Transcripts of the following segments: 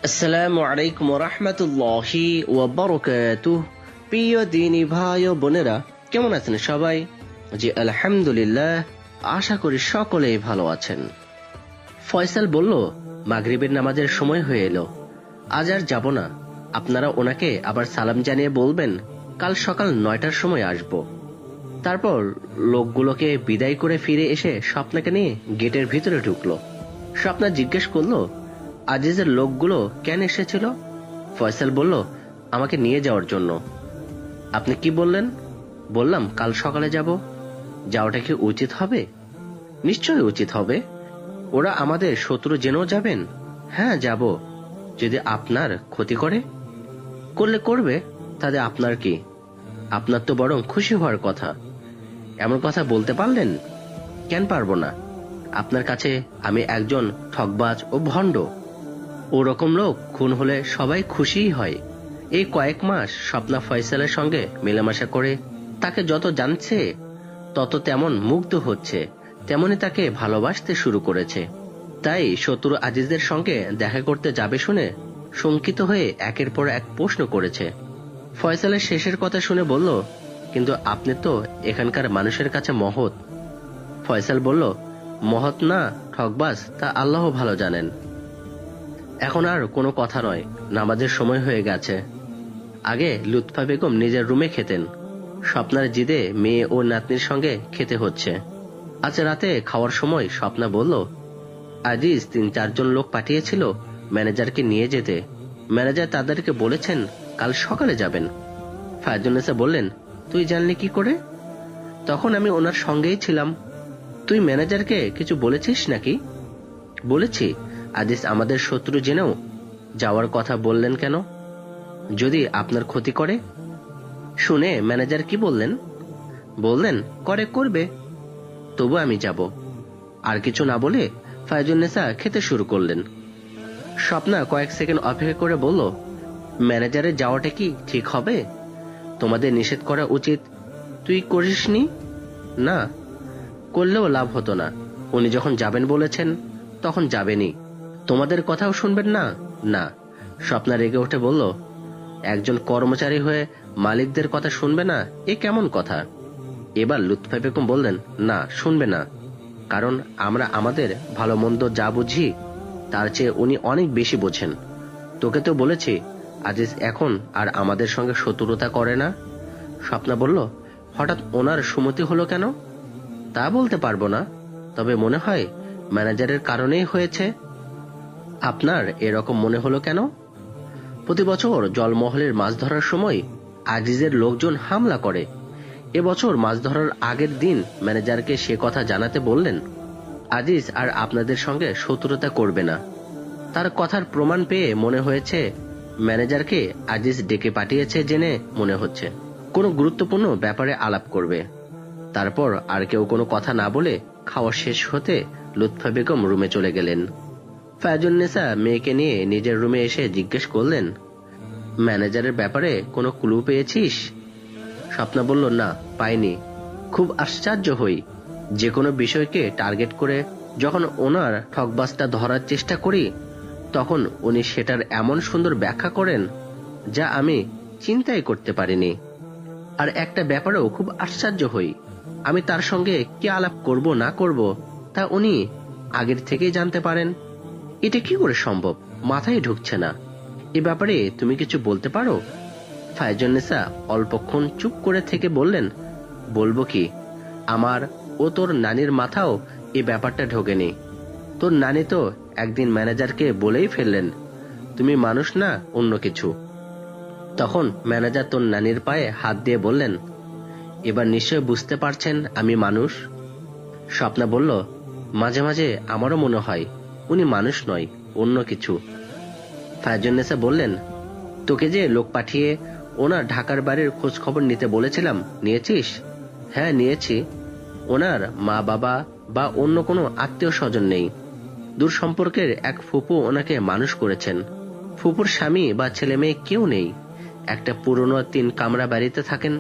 আসসালামু আলাইকুম রহমতুল্লাহি ওয়া বারাকাতুহু। প্রিয় দিনী ভাই ও বোনেরা, কেমন আছেন সবাই? জি আলহামদুলিল্লাহ, আশা করি সকলেই ভালো আছেন। ফয়সাল বলল, মাগরিবের নামাজের সময় হয়ে এলো, আজ আর যাব না। আপনারা ওনাকে আবার সালাম জানিয়ে বলবেন কাল সকাল 9টার সময় আসব। তারপর লোকগুলোকে বিদায় করে ফিরে এসে স্বপ্নাকে নিয়ে গেটের ভিতরে ঢুকলো। স্বপ্না জিজ্ঞেস করলো, আজিজের লোকগুলো কেন এসেছিল? ফয়সাল বলল, আমাকে নিয়ে যাওয়ার জন্য। আপনি কি বললেন? বললাম কাল সকালে যাব। যাওয়াটা কি উচিত হবে? নিশ্চয়ই উচিত হবে। ওরা আমাদের শত্রু জেনেও যাবেন? হ্যাঁ যাব। যদি আপনার ক্ষতি করলে করবে, তাতে আপনার কি? আপনার তো বরং খুশি হওয়ার কথা। এমন কথা বলতে পারলেন? কেন পারবো না? আপনার কাছে আমি একজন ঠকবাজ ও ভণ্ড। ওরকম লোক খুন হলে সবাই খুশিই হয়। এই কয়েক মাস স্বপ্না ফয়সালের সঙ্গে মেলামেশা করে তাকে যত জানছে তত তেমন মুগ্ধ হচ্ছে, তেমনি তাকে ভালোবাসতে শুরু করেছে। তাই শত্রু আজিজদের সঙ্গে দেখা করতে যাবে শুনে শঙ্কিত হয়ে একের পর এক প্রশ্ন করেছে। ফয়সালের শেষের কথা শুনে বলল, কিন্তু আপনি তো এখানকার মানুষের কাছে মহৎ। ফয়সাল বলল, মহৎ না ঠকবাজ তা আল্লাহ ভালো জানেন। এখন আর কোনো কথা নয়, নামাজের সময় হয়ে গেছে। আগে লুৎফা বেগম নিজের রুমে খেতেন, স্বপ্নার জিদে মেয়ে ও নাতনির সঙ্গে খেতে হচ্ছে। আজ রাতে খাওয়ার সময় স্বপ্না বলল, আজিজ 3-4 জন লোক পাঠিয়েছিল ম্যানেজারকে নিয়ে যেতে। ম্যানেজার তাদেরকে বলেছেন কাল সকালে যাবেন। ফায়জুন্নেসা বললেন, তুই জানলি কি করে? তখন আমি ওনার সঙ্গেই ছিলাম। তুই ম্যানেজারকে কিছু বলেছিস নাকি? বলেছি। আজিজ আমাদের শত্রু জেনেও যাওয়ার কথা বললেন কেন? যদি আপনার ক্ষতি করে। শুনে ম্যানেজার কি বললেন? বললেন করবে, তবু আমি যাব। আর কিছু না বলে ফায়জুন্নেসা খেতে শুরু করলেন। স্বপ্না কয়েক সেকেন্ড অপেক্ষা করে বলল, ম্যানেজারের যাওয়াটা কি ঠিক হবে? তোমাদের নিষেধ করা উচিত। তুই করিসনি? না, করলেও লাভ হতো না। উনি যখন যাবেন বলেছেন তখন যাবেনই। তোমাদের কথাও শুনবেন না? না। স্বপ্না রেগে উঠে বলল, একজন কর্মচারী হয়ে মালিকদের কথা শুনবে না, এ কেমন কথা? এবার লুৎফা বেগম বললেন, না শুনবে না, কারণ আমরা আমাদের ভালো মন্দ যা বুঝি তার চেয়ে উনি অনেক বেশি বোঝেন। তোকে তো বলেছি আজিজ এখন আর আমাদের সঙ্গে শত্রুতা করে না। স্বপ্না বলল, হঠাৎ ওনার সুমতি হলো কেন? তা বলতে পারবো না, তবে মনে হয় ম্যানেজারের কারণেই হয়েছে। আপনার এরকম মনে হলো কেন? প্রতি বছর জলমহলের মাছ ধরার সময় আজিজের লোকজন হামলা করে। এবছর মাছ ধরার আগের দিন ম্যানেজারকে সে কথা জানাতে বললেন। আজিজ আর আপনাদের সঙ্গে শত্রুতা করবে না। তার কথার প্রমাণ পেয়ে মনে হয়েছে ম্যানেজারকে আজিজ ডেকে পাঠিয়েছে জেনে মনে হচ্ছে কোনো গুরুত্বপূর্ণ ব্যাপারে আলাপ করবে। তারপর আর কেউ কোনো কথা না বলে খাওয়া শেষ হতে লুৎফা বেগম রুমে চলে গেলেন। ফায়জুন্নেসা মেয়েকে নিয়ে নিজের রুমে এসে জিজ্ঞেস করলেন, ম্যানেজারের ব্যাপারে কোনো ক্লু পেয়েছিস? স্বপ্না বলল, না পাইনি। খুব আশ্চর্য হই, যে কোনো বিষয়কে টার্গেট করে যখন ওনার ঠকবাজটা ধরার চেষ্টা করি তখন উনি সেটার এমন সুন্দর ব্যাখ্যা করেন যা আমি চিন্তাই করতে পারিনি। আর একটা ব্যাপারেও খুব আশ্চর্য হই, আমি তার সঙ্গে কি আলাপ করব না করব তা উনি আগের থেকেই জানতে পারেন। এটা কি করে সম্ভব? মাথায় ঢুকছে না। এ ব্যাপারে তুমি কিছু বলতে পারো? ফায়জুন্নেসা অল্পক্ষণ চুপ করে থেকে বললেন, বলবো কি, আমার ও তোর নানির মাথাও এই ব্যাপারটা ঢোকেনি। তোর নানি তো একদিন ম্যানেজারকে বলেই ফেললেন, তুমি মানুষ না অন্য কিছু। তখন ম্যানেজার তোর নানির পায়ে হাত দিয়ে বললেন, এবার নিশ্চয় বুঝতে পারছেন আমি মানুষ। স্বপ্না বলল, মাঝে মাঝে আমারও মনে হয় উনি মানুষ নয়, অন্য কিছু। ফায়জুন্নেসা বললেন, তোকে যে লোক পাঠিয়ে ওনার ঢাকার বাড়ির খোঁজ খবর নিতে বলেছিলাম, নিয়েছিস? হ্যাঁ নিয়েছি। ওনার মা বাবা বা অন্য কোনো আত্মীয় স্বজন নেই। দূর সম্পর্কের এক ফুপু ওনাকে মানুষ করেছেন। ফুপুর স্বামী বা ছেলে মেয়ে কেউ নেই। একটা পুরনো 3 কামরা বাড়িতে থাকেন।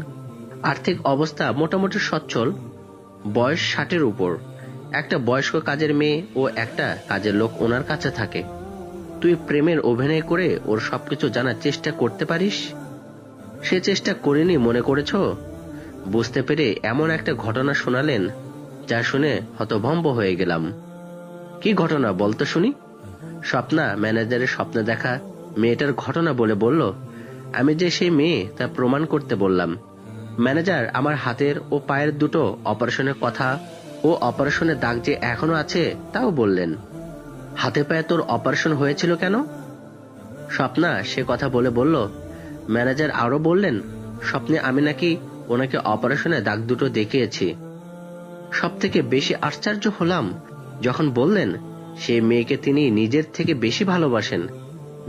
আর্থিক অবস্থা মোটামুটি সচ্ছল। বয়স 60-এর উপর। একটা বয়স্ক কাজের মেয়ে ও একটা কাজের লোক ওনার কাছে থাকে। তুই প্রেমের অভিনয় করে ওর সবকিছু জানার চেষ্টা করতে পারিস? সে চেষ্টা করিনি মনে করেছ? বুঝতে পেরে এমন একটা ঘটনা শোনালেন যা শুনে হতভম্ব হয়ে গেলাম। কি ঘটনা বলতো শুনি? স্বপ্না ম্যানেজারের স্বপ্নে দেখা মেয়েটার ঘটনা বলে বলল, আমি যে সেই মেয়ে তা প্রমাণ করতে বললাম। ম্যানেজার আমার হাতের ও পায়ের দুটো অপারেশনের কথা ও অপারেশনের দাগ যে এখনো আছে তাও বললেন। হাতে পায়ে তোর অপারেশন হয়েছিল কেন? স্বপ্না সে কথা বলে বলল। ম্যানেজার আরো বললেন, স্বপ্নে আমি নাকি ওনাকে অপারেশনে দাগ দুটো দেখিয়েছি। সব থেকে বেশি আশ্চর্য হলাম যখন বললেন সেই মেয়েকে তিনি নিজের থেকে বেশি ভালোবাসেন।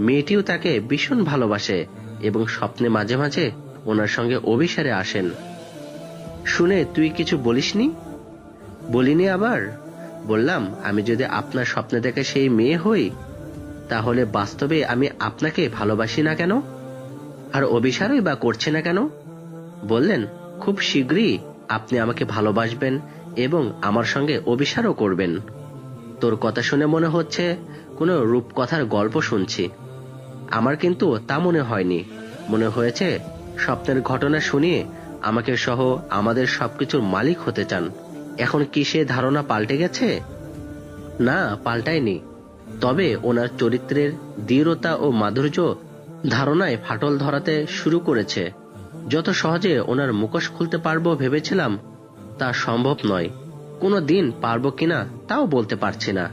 মেয়েটিও তাকে ভীষণ ভালোবাসে এবং স্বপ্নে মাঝে মাঝে ওনার সঙ্গে অভিসারে আসেন। শুনে তুই কিছু বলিসনি? বলিনি আবার। বললাম, আমি যদি আপনার স্বপ্নে দেখে সেই মেয়ে হই তাহলে বাস্তবে আমি আপনাকে ভালোবাসি না কেন, আর অভিসারই বা করছে না কেন? বললেন, খুব শীঘ্রই আপনি আমাকে ভালোবাসবেন এবং আমার সঙ্গে অভিসারও করবেন। তোর কথা শুনে মনে হচ্ছে কোনো রূপকথার গল্প শুনছি। আমার কিন্তু তা মনে হয়নি। মনে হয়েছে স্বপ্নের ঘটনা শুনিয়ে আমাকে সহ আমাদের সবকিছুর মালিক হতে চান। এখন কি সে ধারণা পাল্টে গেছে? না, পাল্টায়নি। তবে ওনার চরিত্রের দৃঢ়তা ও মাধুর্য ধারণায় ফাটল ধরাতে শুরু করেছে। যত সহজে ওনার মুখোশ খুলতে পারবো ভেবেছিলাম তা সম্ভব নয়। কোনো দিন পারবো কিনা তাও বলতে পারছি না।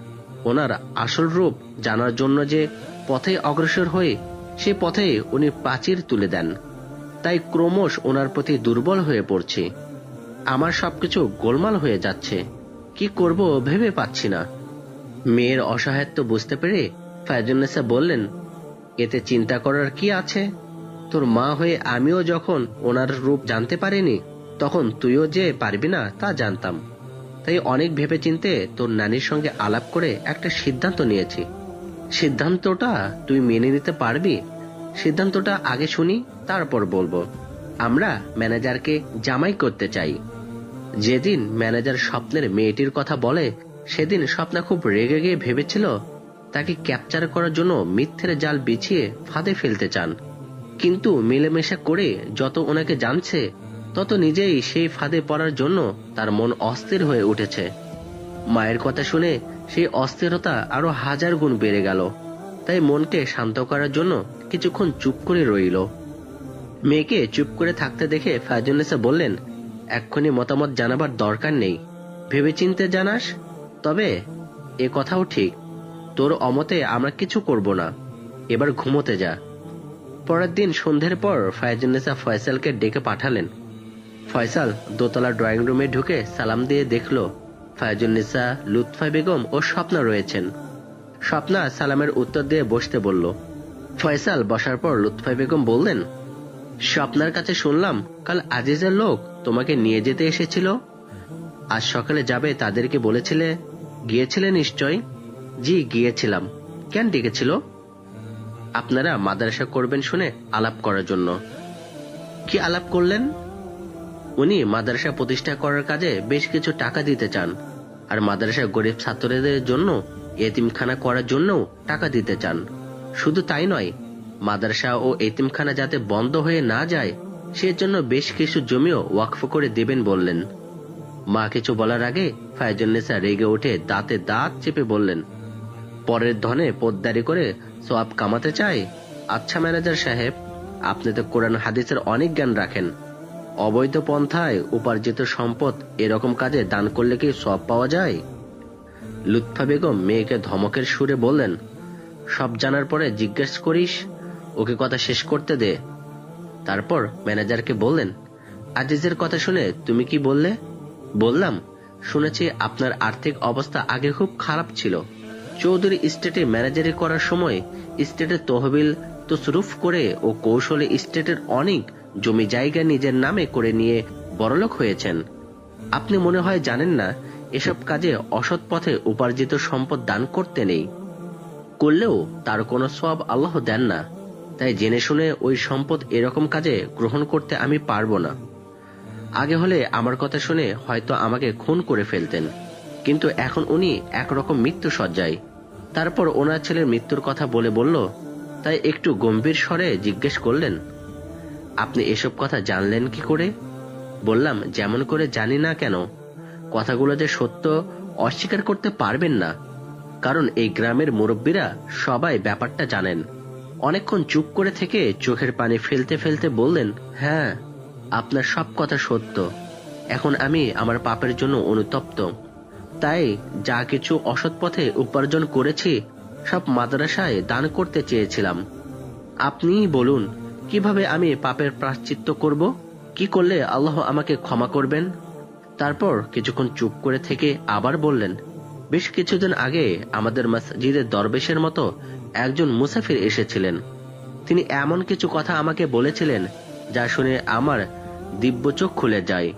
ওনার আসল রূপ জানার জন্য যে পথে অগ্রসর হয়ে সে পথে উনি প্রাচীর তুলে দেন। তাই ক্রমশ ওনার প্রতি দুর্বল হয়ে পড়ছি। আমার সবকিছু গোলমাল হয়ে যাচ্ছে। কি করব ভেবে পাচ্ছি না। মেয়ের অসহায়ত্ব বুঝতে পেরে ফায়জুন্নেসা বললেন, এতে চিন্তা করার কি আছে? তোর মা হয়ে আমিও যখন ওনার রূপ জানতে পারিনি তখন তুইও যে পারবি না তা জানতাম। তাই অনেক ভেবেচিন্তে তোর নানির সঙ্গে আলাপ করে একটা সিদ্ধান্ত নিয়েছি। সিদ্ধান্তটা তুই মেনে নিতে পারবি? সিদ্ধান্তটা আগে শুনি, তারপর বলবো। আমরা ম্যানেজারকে জামাই করতে চাই। যেদিন ম্যানেজার স্বপ্নের মেয়েটির কথা বলে সেদিন স্বপ্না খুব রেগে গিয়ে ভেবেছিল তাকে ক্যাপচার করার জন্য মিথ্যের জাল বিছিয়ে ফাঁদে ফেলতে চান। কিন্তু মিলেমিশা করে যত ওনাকে জানছে তত নিজেই সেই ফাঁদে পড়ার জন্য তার মন অস্থির হয়ে উঠেছে। মায়ের কথা শুনে সেই অস্থিরতা আরো 1000 গুণ বেড়ে গেল। তাই মনকে শান্ত করার জন্য কিছুক্ষণ চুপ করে রইল। মেয়েকে চুপ করে থাকতে দেখে ফায়জুন্নেসা বললেন, এক্ষুনি মতামত জানাবার দরকার নেই, ভেবেচিন্তে জানাস। তবে এ কথাও ঠিক, তোর অমতে আমরা কিছু করব না। এবার ঘুমোতে যা। পরের দিন সন্ধ্যের পর ফায়জুন্নেসা ফয়সালকে ডেকে পাঠালেন। ফয়সাল দোতলা ড্রয়িং রুমে ঢুকে সালাম দিয়ে দেখল ফায়জুন্নেসা, লুৎফা বেগম ও স্বপ্না রয়েছেন। স্বপ্না সালামের উত্তর দিয়ে বসতে বলল। ফয়সাল বসার পর লুৎফা বেগম বললেন, স্বপ্নার কাছে শুনলাম কাল আজিজের লোক তোমাকে নিয়ে যেতে এসেছিল। আজ সকালে যাবে তাদেরকে বলেছিলে? গিয়েছিলে নিশ্চয়? জি গিয়েছিলাম। কেন ডেকেছিল? আপনারা মাদ্রাসা করবেন শুনে আলাপ করার জন্য। কি আলাপ করলেন? উনি মাদ্রাসা প্রতিষ্ঠা করার কাজে বেশ কিছু টাকা দিতে চান, আর মাদ্রাসা গরিব ছাত্রদের জন্য এতিমখানা করার জন্যও টাকা দিতে চান। শুধু তাই নয়, মাদ্রাসা ও এতিমখানা যাতে বন্ধ হয়ে না যায় সেজন্য বেশ কিছু জমিও ওয়াকফ করে দেবেন বললেন। মা কিছু বলার আগে ফায়জুন্নেসা রেগে উঠে দাঁতে দাঁত চেপে বললেন, পরের ধনে পোদ্দারি করে সওয়াব কামাতে চাই? আচ্ছা ম্যানেজার সাহেব, আপনি তো কোরআন হাদিসের অনেক জ্ঞান রাখেন। অবৈধ পন্থায় উপার্জিত সম্পদ এরকম কাজে দান করলে কি সওয়াব পাওয়া যায়? লুৎফা বেগম মেয়েকে ধমকের সুরে বললেন, সব জানার পরে জিজ্ঞেস করিস? ওকে কথা শেষ করতে দে। তারপর ম্যানেজারকে বললেন, আজিজের কথা শুনে তুমি কি বললে? বললাম, শুনেছি আপনার আর্থিক অবস্থা আগে খুব খারাপ ছিল। চৌধুরী স্টেটে ম্যানেজারি করার সময় স্টেটের তহবিল তসরুফ করে ও কৌশলে স্টেটের অনেক জমি জায়গা নিজের নামে করে নিয়ে বড়লোক হয়েছেন। আপনি মনে হয় জানেন না এসব কাজে অসৎ পথে উপার্জিত সম্পদ দান করতে নেই। করলেও তার কোনো সওয়াব আল্লাহ দেন না। তাই জেনে শুনে ওই সম্পদ এরকম কাজে গ্রহণ করতে আমি পারবো না। আগে হলে আমার কথা শুনে হয়তো আমাকে খুন করে ফেলতেন, কিন্তু এখন উনি একরকম মৃত্যু সজ্জায়। তারপর ওনার ছেলের মৃত্যুর কথা বলল, তাই একটু গম্ভীর স্বরে জিজ্ঞেস করলেন, আপনি এসব কথা জানলেন কি করে? বললাম, যেমন করে জানি না কেন, কথাগুলো যে সত্য অস্বীকার করতে পারবেন না, কারণ এই গ্রামের মুরব্বীরা সবাই ব্যাপারটা জানেন। অনেকক্ষণ চুপ করে থেকে চোখের পানি ফেলতে ফেলতে বললেন, হ্যাঁ, আপনার সব কথা সত্য। এখন আমি আমার পাপের জন্য অনুতপ্ত, তাই যা কিছু অসৎ পথে উপার্জন করেছি সব মাদ্রাসায় দান করতে চেয়েছিলাম। আপনিই বলুন, কিভাবে আমি পাপের প্রায়শ্চিত্ত করব? কি করলে আল্লাহ আমাকে ক্ষমা করবেন? তারপর কিছুক্ষণ চুপ করে থেকে আবার বললেন, বেশ কিছুদিন আগে আমাদের মসজিদের দরবেশের মতো একজন মুসাফির এসেছিলেন। তিনি এমন কিছু কথা আমাকে বলেছিলেন যা শুনে আমার দিব্য চোখ খুলে যায়।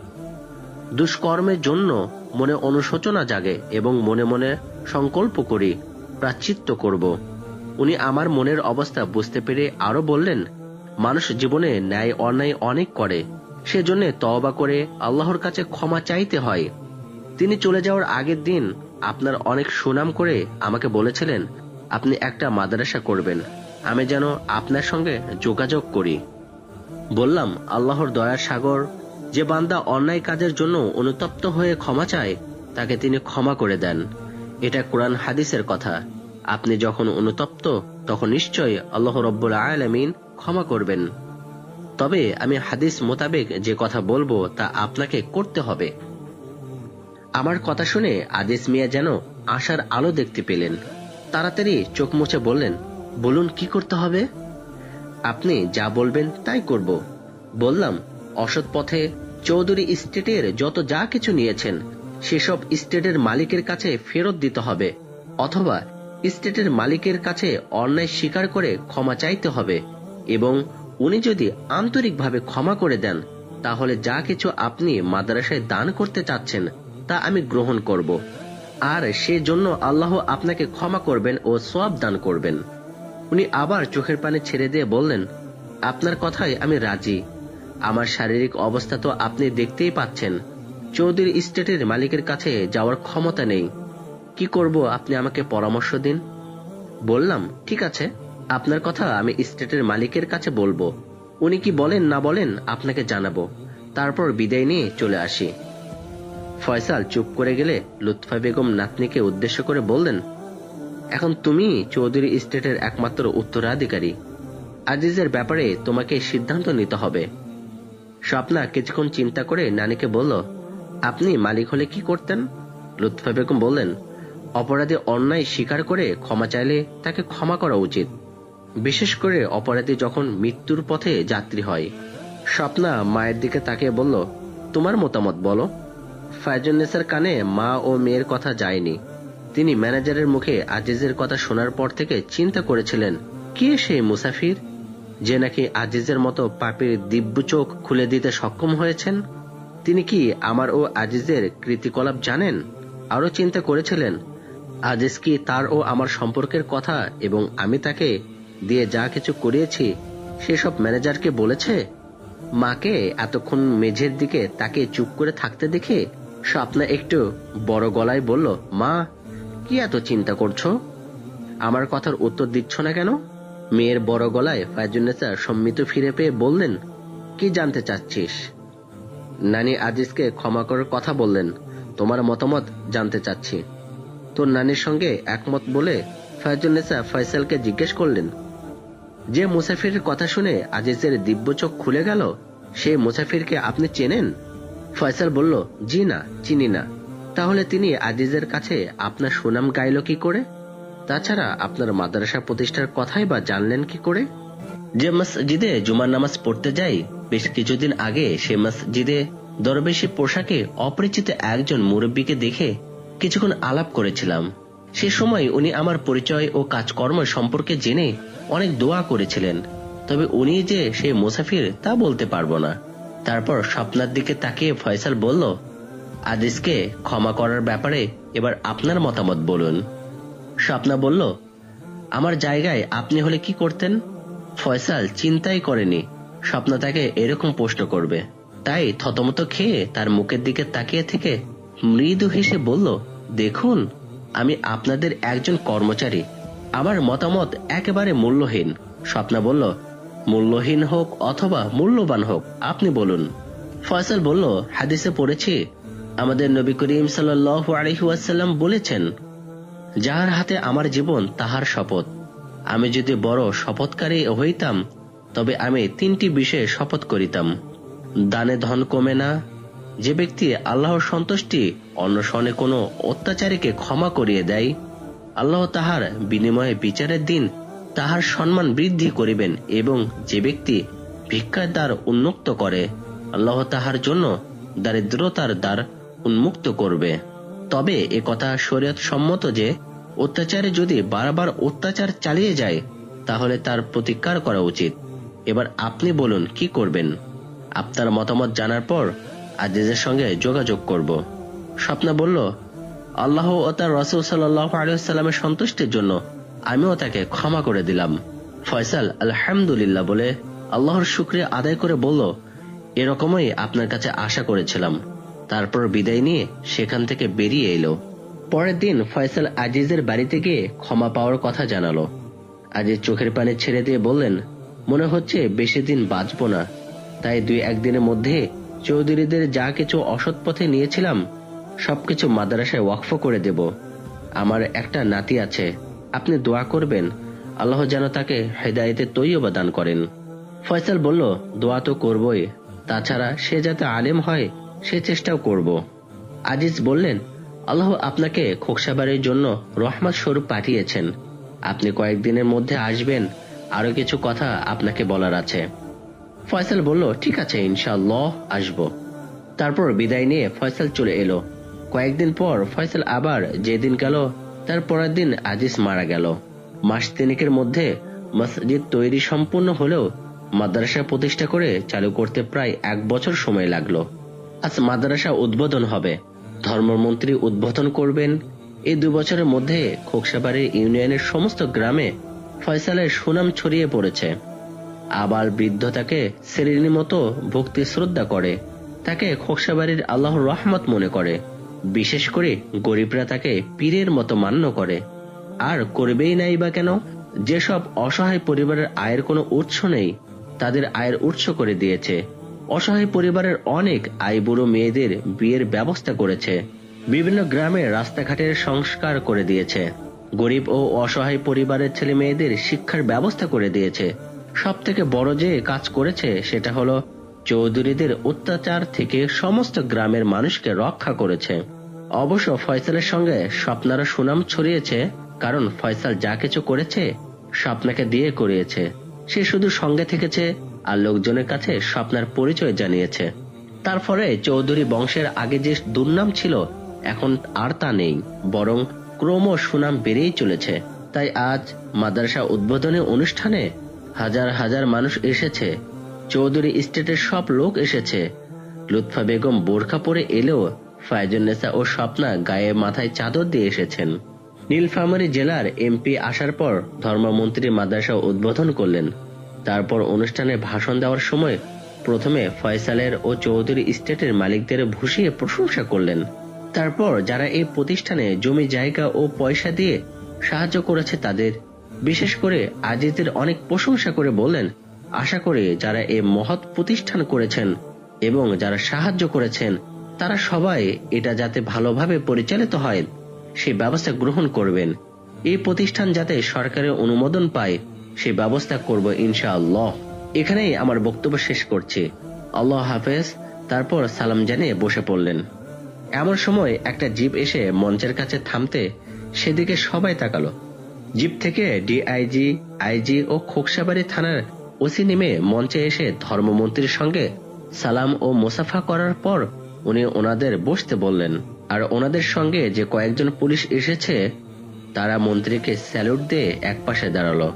দুষ্কর্মের জন্য মনে অনুশোচনা জাগে এবং মনে মনে সংকল্প করি প্রায়শ্চিত্ত করব। উনি আমার মনের অবস্থা বুঝতে পেরে আরো বললেন, মানুষ জীবনে ন্যায় অন্যায় অনেক করে, সেজন্য তওবা করে আল্লাহর কাছে ক্ষমা চাইতে হয়। তিনি চলে যাওয়ার আগের দিন আপনার অনেক সুনাম করে আমাকে বলেছিলেন আপনি একটা মাদ্রাসা করবেন, আমি যেন আপনার সঙ্গে যোগাযোগ করি। বললাম, আল্লাহর দয়ার সাগর, যে বান্দা অন্যায় কাজের জন্য অনুতপ্ত হয়ে ক্ষমা চায় তাকে তিনি ক্ষমা করে দেন। এটা কোরআন হাদিসের কথা। আপনি যখন অনুতপ্ত তখন নিশ্চয়ই আল্লাহ রব্বুল আলামিন ক্ষমা করবেন। তবে আমি হাদিস মোতাবেক যে কথা বলবো তা আপনাকে করতে হবে। আমার কথা শুনে আদিস মিয়া যেন আশার আলো দেখতে পেলেন। তাড়াতাড়ি চোখ মুছে বললেন, বলুন কি করতে হবে? আপনি যা বলবেন তাই করব। বললাম, অসৎ পথে চৌধুরী স্টেটের যত যা কিছু নিয়েছেন সেসব স্টেটের মালিকের কাছে ফেরত দিতে হবে, অথবা স্টেটের মালিকের কাছে অন্যায় স্বীকার করে ক্ষমা চাইতে হবে, এবং উনি যদি আন্তরিকভাবে ক্ষমা করে দেন তাহলে যা কিছু আপনি মাদ্রাসায় দান করতে চাচ্ছেন তা আমি গ্রহণ করব, আর সেজন্য আল্লাহ আপনাকে ক্ষমা করবেন ও সওয়াব দান করবেন। উনি আবার চোখের পানি ছেড়ে দিয়ে বললেন, আপনার কথায় আমি রাজি। আমার শারীরিক অবস্থা তো আপনি দেখতেই পাচ্ছেন। চৌধুরী স্টেটের মালিকের কাছে যাওয়ার ক্ষমতা নেই। কি করব আপনি আমাকে পরামর্শ দিন। বললাম, ঠিক আছে, আপনার কথা আমি স্টেটের মালিকের কাছে বলবো। উনি কি বলেন না বলেন আপনাকে জানাবো। তারপর বিদায় নিয়ে চলে আসি। ফয়সাল চুপ করে গেলে লুৎফা বেগম নাতনিকে উদ্দেশ্য করে বললেন, এখন তুমি চৌধুরী স্টেটের একমাত্র উত্তরাধিকারী। আজিজের ব্যাপারে তোমাকে সিদ্ধান্ত নিতে হবে। স্বপ্না কিছুক্ষণ চিন্তা করে নানিকে বলল, আপনি মালিক হলে কি করতেন? লুৎফা বেগম বললেন, অপরাধী অন্যায় স্বীকার করে ক্ষমা চাইলে তাকে ক্ষমা করা উচিত, বিশেষ করে অপরাধী যখন মৃত্যুর পথে যাত্রী হয়। স্বপ্না মায়ের দিকে তাকিয়ে বলল, তোমার মতামত বলো। ফায়জুন্নেসার কানে মা ও মেয়ের কথা যায়নি। তিনি ম্যানেজারের মুখে আজিজের কথা শোনার পর থেকে চিন্তা করেছিলেন, কে সেই মুসাফির যে নাকি আজিজের মতো পাপীর দিব্য চোখ খুলে দিতে সক্ষম হয়েছেন? তিনি কি আমার ও আজিজের কৃতিকলাপ জানেন? আরো চিন্তা করেছিলেন, আজিজ কি তার ও আমার সম্পর্কের কথা এবং আমি তাকে দিয়ে যা কিছু করিয়েছি সেসব ম্যানেজারকে বলেছে? মাকে এতক্ষণ মেঝের দিকে তাকে চুপ করে থাকতে দেখে স্বপ্না একটু বড় গলায় বলল, মা, কি এত চিন্তা করছো? আমার কথার উত্তর দিচ্ছ না কেন? মেয়ের বড় গলায় ফায়জুন্নেসা সম্মিত ফিরে পেয়ে বললেন, কি জানতে চাচ্ছিস? নানি আজিজকে ক্ষমা করার কথা বললেন, তোমার মতামত জানতে চাচ্ছি। তোর নানির সঙ্গে একমত বলে ফায়জুন্নেসা ফয়সালকে জিজ্ঞেস করলেন, যে মুসাফিরের কথা শুনে আজিজের দিব্য চোখ খুলে গেল সেই মুসাফিরকে আপনি চেনেন? ফয়সাল বলল, জি না, চিনি না। তাহলে তিনি আজিজের কাছে আপনার সুনাম গাইল কি করে? তাছাড়া আপনার মাদ্রাসা প্রতিষ্ঠার কথাই বা জানলেন কি করে? যে মসজিদে জুমার নামাজ পড়তে যাই, বেশ কিছুদিন আগে সে মসজিদে দরবেশী পোশাকে অপরিচিত একজন মুরব্বীকে দেখে কিছুক্ষণ আলাপ করেছিলাম। সে সময় উনি আমার পরিচয় ও কাজকর্ম সম্পর্কে জেনে অনেক দোয়া করেছিলেন, তবে উনি যে সেই মুসাফির তা বলতে পারবো না। তারপর স্বপ্নার দিকে তাকিয়ে ফয়সাল বলল, আজিজকে ক্ষমা করার ব্যাপারে এবার আপনার মতামত বলুন। স্বপ্না বলল, আমার জায়গায় আপনি হলে কি করতেন? ফয়সাল চিন্তাই করেনি স্বপ্না তাকে এরকম প্রশ্ন করবে, তাই থতমত খেয়ে তার মুখের দিকে তাকিয়ে থেকে মৃদু হেসে বলল, দেখুন, আমি আপনাদের একজন কর্মচারী, আমার মতামত একেবারে মূল্যহীন। স্বপ্না বলল, মূল্যহীন হোক অথবা মূল্যবান হোক, আপনি বলুন। ফয়সাল বলল, হাদিসে পড়েছি, আমাদের নবী করিম সাল্লাল্লাহু আলাইহি ওয়াসাল্লাম বলেছেন, যাহার হাতে আমার জীবন তাহার শপথ। আমি যদি বড় শপথকারী হইতাম তবে আমি 3টি বিষয়ে শপথ করিতাম। দানে ধন কমে না, যে ব্যক্তি আল্লাহর সন্তুষ্টি অন্বেষণে কোনো অত্যাচারীকে ক্ষমা করিয়ে দেয়, আল্লাহ তাহার বিনিময়ে বিচারের দিন তাহার সম্মান বৃদ্ধি করিবেন, এবং যে ব্যক্তি ভিক্ষার দ্বার উন্মুক্ত করে, আল্লাহ তাহার জন্য দারিদ্রতার দ্বার উন্মুক্ত করবে। তবে এ কথা শরীয়ত সম্মত যে অত্যাচারী যদি বারবার অত্যাচার চালিয়ে যায় তাহলে তার প্রতিকার করা উচিত। এবার আপনি বলুন কি করবেন? আপনার মতামত জানার পর আজিজের সঙ্গে যোগাযোগ করব। স্বপ্না বলল, আল্লাহ ও তার রাসূল সাল্লাল্লাহু আলাইহি ওয়াসাল্লামের সন্তুষ্টির জন্য আমিও তাকে ক্ষমা করে দিলাম। ফয়সাল আলহামদুলিল্লাহ বলে আল্লাহর শুকরিয়া আদায় করে বলল, এরকমই আপনার কাছে আশা করেছিলাম। তারপর বিদায় নিয়ে সেখান থেকে বেরিয়ে এলো। পরের দিন ফয়সাল আজিজের বাড়িতে গিয়ে ক্ষমা পাওয়ার কথা জানালো। আজিজ চোখের পানি ছেড়ে দিয়ে বললেন, মনে হচ্ছে বেশি দিন বাঁচব না, তাই 2-1 দিনের মধ্যে চৌধুরীদের যা কিছু অসৎ পথে নিয়েছিলাম সবকিছু মাদ্রাসায় ওয়াকফ করে দেব। আমার একটা নাতি আছে, আপনি দোয়া করবেন আল্লাহ যেন তাকে হেদায়েতে তৈয়বা দান করেন। ফয়সাল বলল, দোয়া তো করবই, তাছাড়া সে যাতে আলেম হয় সে চেষ্টাও করব। আজিজ বললেন, আল্লাহ আপনাকে খোকসাবাড়ির জন্য রহমত স্বরূপ পাঠিয়েছেন, আপনি কয়েকদিনের মধ্যে আসবেন, আরো কিছু কথা আপনাকে বলার আছে। ফয়সাল বলল, ঠিক আছে, ইনশাআল্লাহ আসব। তারপর বিদায় নিয়ে ফয়সাল চলে এলো। কয়েকদিন পর ফয়সাল আবার যেদিন গেল তার পরের দিন আজিজ মারা গেল। মাস 3 মধ্যে মসজিদ তৈরি সম্পূর্ণ হলেও মাদ্রাসা প্রতিষ্ঠা করে চালু করতে প্রায় 1 বছর সময় লাগলো। আজ মাদ্রাসা উদ্বোধন হবে, ধর্মমন্ত্রী উদ্বোধন করবেন। এই 2 বছরের মধ্যে খোকসাবাড়ি ইউনিয়নের সমস্ত গ্রামে ফয়সালের সুনাম ছড়িয়ে পড়েছে। আবার বৃদ্ধ তাকে শ্রেণীর মতো ভক্তি শ্রদ্ধা করে, তাকে খোকসাবাড়ির আল্লাহর রহমত মনে করে। বিশেষ করে গরিবরা তাকে পীরের মতো মান্য করে। আর করবেই নাই বা কেন? যেসব অসহায় পরিবারের আয়ের কোনো উৎস নেই তাদের আয়ের উৎস করে দিয়েছে। অসহায় পরিবারের অনেক আইবুড়ো মেয়েদের বিয়ের ব্যবস্থা করেছে। বিভিন্ন গ্রামে রাস্তাঘাটের সংস্কার করে দিয়েছে। গরিব ও অসহায় পরিবারের ছেলে মেয়েদের শিক্ষার ব্যবস্থা করে দিয়েছে। সব থেকে বড় যে কাজ করেছে সেটা হলো চৌধুরীদের অত্যাচার থেকে সমস্ত গ্রামের মানুষকে রক্ষা করেছে। অবশ্য ফয়সালের সঙ্গে স্বপ্নারও সুনাম ছড়িয়েছে, কারণ ফয়সাল যা কিছু করেছে স্বপ্নাকে দিয়ে করিয়েছে। সে শুধু সঙ্গে থেকেছে আর লোকজনের কাছে স্বপ্নার পরিচয় জানিয়েছে। তার ফলে চৌধুরী বংশের আগে যে দুর্নাম ছিল এখন আর তা নেই, বরং ক্রমশ সুনাম বেড়েই চলেছে। তাই আজ মাদ্রাসা উদ্বোধনী অনুষ্ঠানে হাজার হাজার মানুষ এসেছে। চৌধুরী স্টেটের সব লোক এসেছে। লুৎফা বেগম বোরখা পরে এলেও ফায়জুন্নেসা ও স্বপ্না গায়ে মাথায় চাদর দিয়ে এসেছেন। নীলফামারী জেলার এমপি আসার পর ধর্মমন্ত্রী মাদ্রাসা উদ্বোধন করলেন। তারপর অনুষ্ঠানে ভাষণ দেওয়ার সময় প্রথমে ফয়সালের ও চৌধুরী স্টেটের মালিকদের ভূষিয়ে প্রশংসা করলেন। তারপর যারা এই প্রতিষ্ঠানে জমি জায়গা ও পয়সা দিয়ে সাহায্য করেছে তাদের, বিশেষ করে আজিজের অনেক প্রশংসা করে বললেন, আশা করি যারা এই মহৎ প্রতিষ্ঠান করেছেন এবং যারা সাহায্য করেছেন তারা সবাই এটা যাতে ভালোভাবে পরিচালিত হয় সেই ব্যবস্থা গ্রহণ করবেন। এই প্রতিষ্ঠান যাতে সরকারের অনুমোদন পায় সেই ব্যবস্থা করব ইনশাআল্লাহ। এখানেই আমার বক্তব্য শেষ করছি। আল্লাহ হাফেজ। তারপর সালাম জানিয়ে বসে পড়লেন। এমন সময় একটা জিপ এসে মঞ্চের কাছে থামতে সেদিকে সবাই তাকালো। জিপ থেকে ডিআইজি, আইজি ও খোকসাবাড়ি থানার ওসি নেমে মঞ্চে এসে ধর্মমন্ত্রীর সঙ্গে সালাম ও মোসাফা করার পর উনি ওনাদের বসতে বললেন। আর ওনাদের সঙ্গে যে কয়েকজন পুলিশ এসেছে তারা মন্ত্রীকে স্যালুট দিয়ে একপাশে দাঁড়ালো।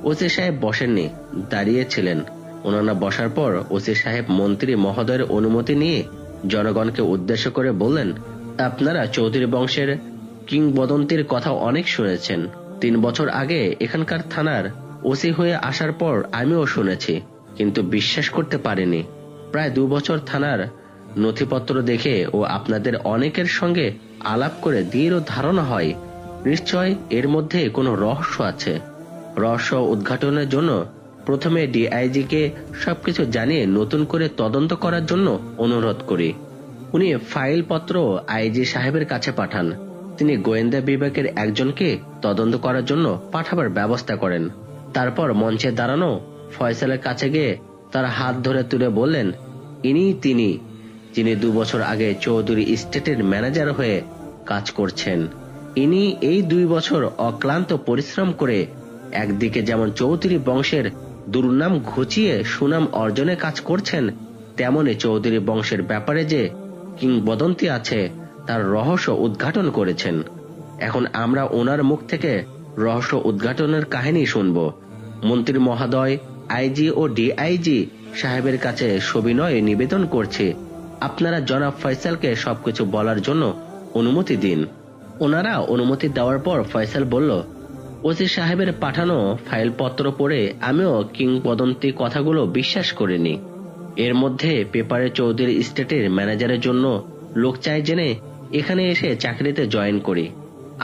ওসি সাহেব বসেননি, দাঁড়িয়েছিলেন। ওনারা বসার পর ওসি সাহেব মন্ত্রী মহোদয়ের অনুমতি নিয়ে জনগণকে উদ্দেশ্য করে বললেন, আপনারা চৌধুরী বংশের কিংবদন্তির কথা অনেক শুনেছেন। 3 বছর আগে এখানকার থানার ওসি হয়ে আসার পর আমিও শুনেছি, কিন্তু বিশ্বাস করতে পারিনি। প্রায় 2 বছর থানার নথিপত্র দেখে ও আপনাদের অনেকের সঙ্গে আলাপ করে দৃঢ় ধারণা হয় নিশ্চয় এর মধ্যে কোনো রহস্য আছে। রহস্য উদ্ঘাটনের জন্য প্রথমে ডিআইজি কে সবকিছু জানিয়ে নতুন করে তদন্ত করার জন্য অনুরোধ করি। উনি ফাইলপত্র আইজি সাহেবের কাছে পাঠান। তিনি গোয়েন্দা বিভাগের একজনকে তদন্ত করার জন্য পাঠাবার ব্যবস্থা করেন। তারপর মঞ্চে দাঁড়ানো ফয়সালের কাছে গিয়ে তার হাত ধরে তুলে বললেন, ইনি তিনি যিনি 2 বছর আগে চৌধুরী স্টেটের ম্যানেজার হয়ে কাজ করছেন। ইনি এই 2 বছর অক্লান্ত পরিশ্রম করে একদিকে যেমন চৌধুরী বংশের দুর্নাম ঘুচিয়ে সুনাম অর্জনে কাজ করছেন, তেমনি চৌধুরী বংশের ব্যাপারে যে কিংবদন্তি আছে তার রহস্য উদ্ঘাটন করেছেন। এখন আমরা ওনার মুখ থেকে রহস্য উদ্ঘাটনের কাহিনী শুনব। মন্ত্রী মহোদয়, আইজি ও ডিআইজি সাহেবের কাছে সবিনয়ে নিবেদন করছে, আপনারা জনাব ফয়সালকে সবকিছু বলার জন্য অনুমতি দিন। ওনারা অনুমতি দেওয়ার পর ফয়সাল বলল, ওসি সাহেবের পাঠানো ফাইলপত্র পড়ে আমিও কিংবদন্তি কথাগুলো বিশ্বাস করিনি। এর মধ্যে পেপারে চৌধুরী স্টেটের ম্যানেজারের জন্য লোক চাই জেনে এখানে এসে চাকরিতে জয়েন করি।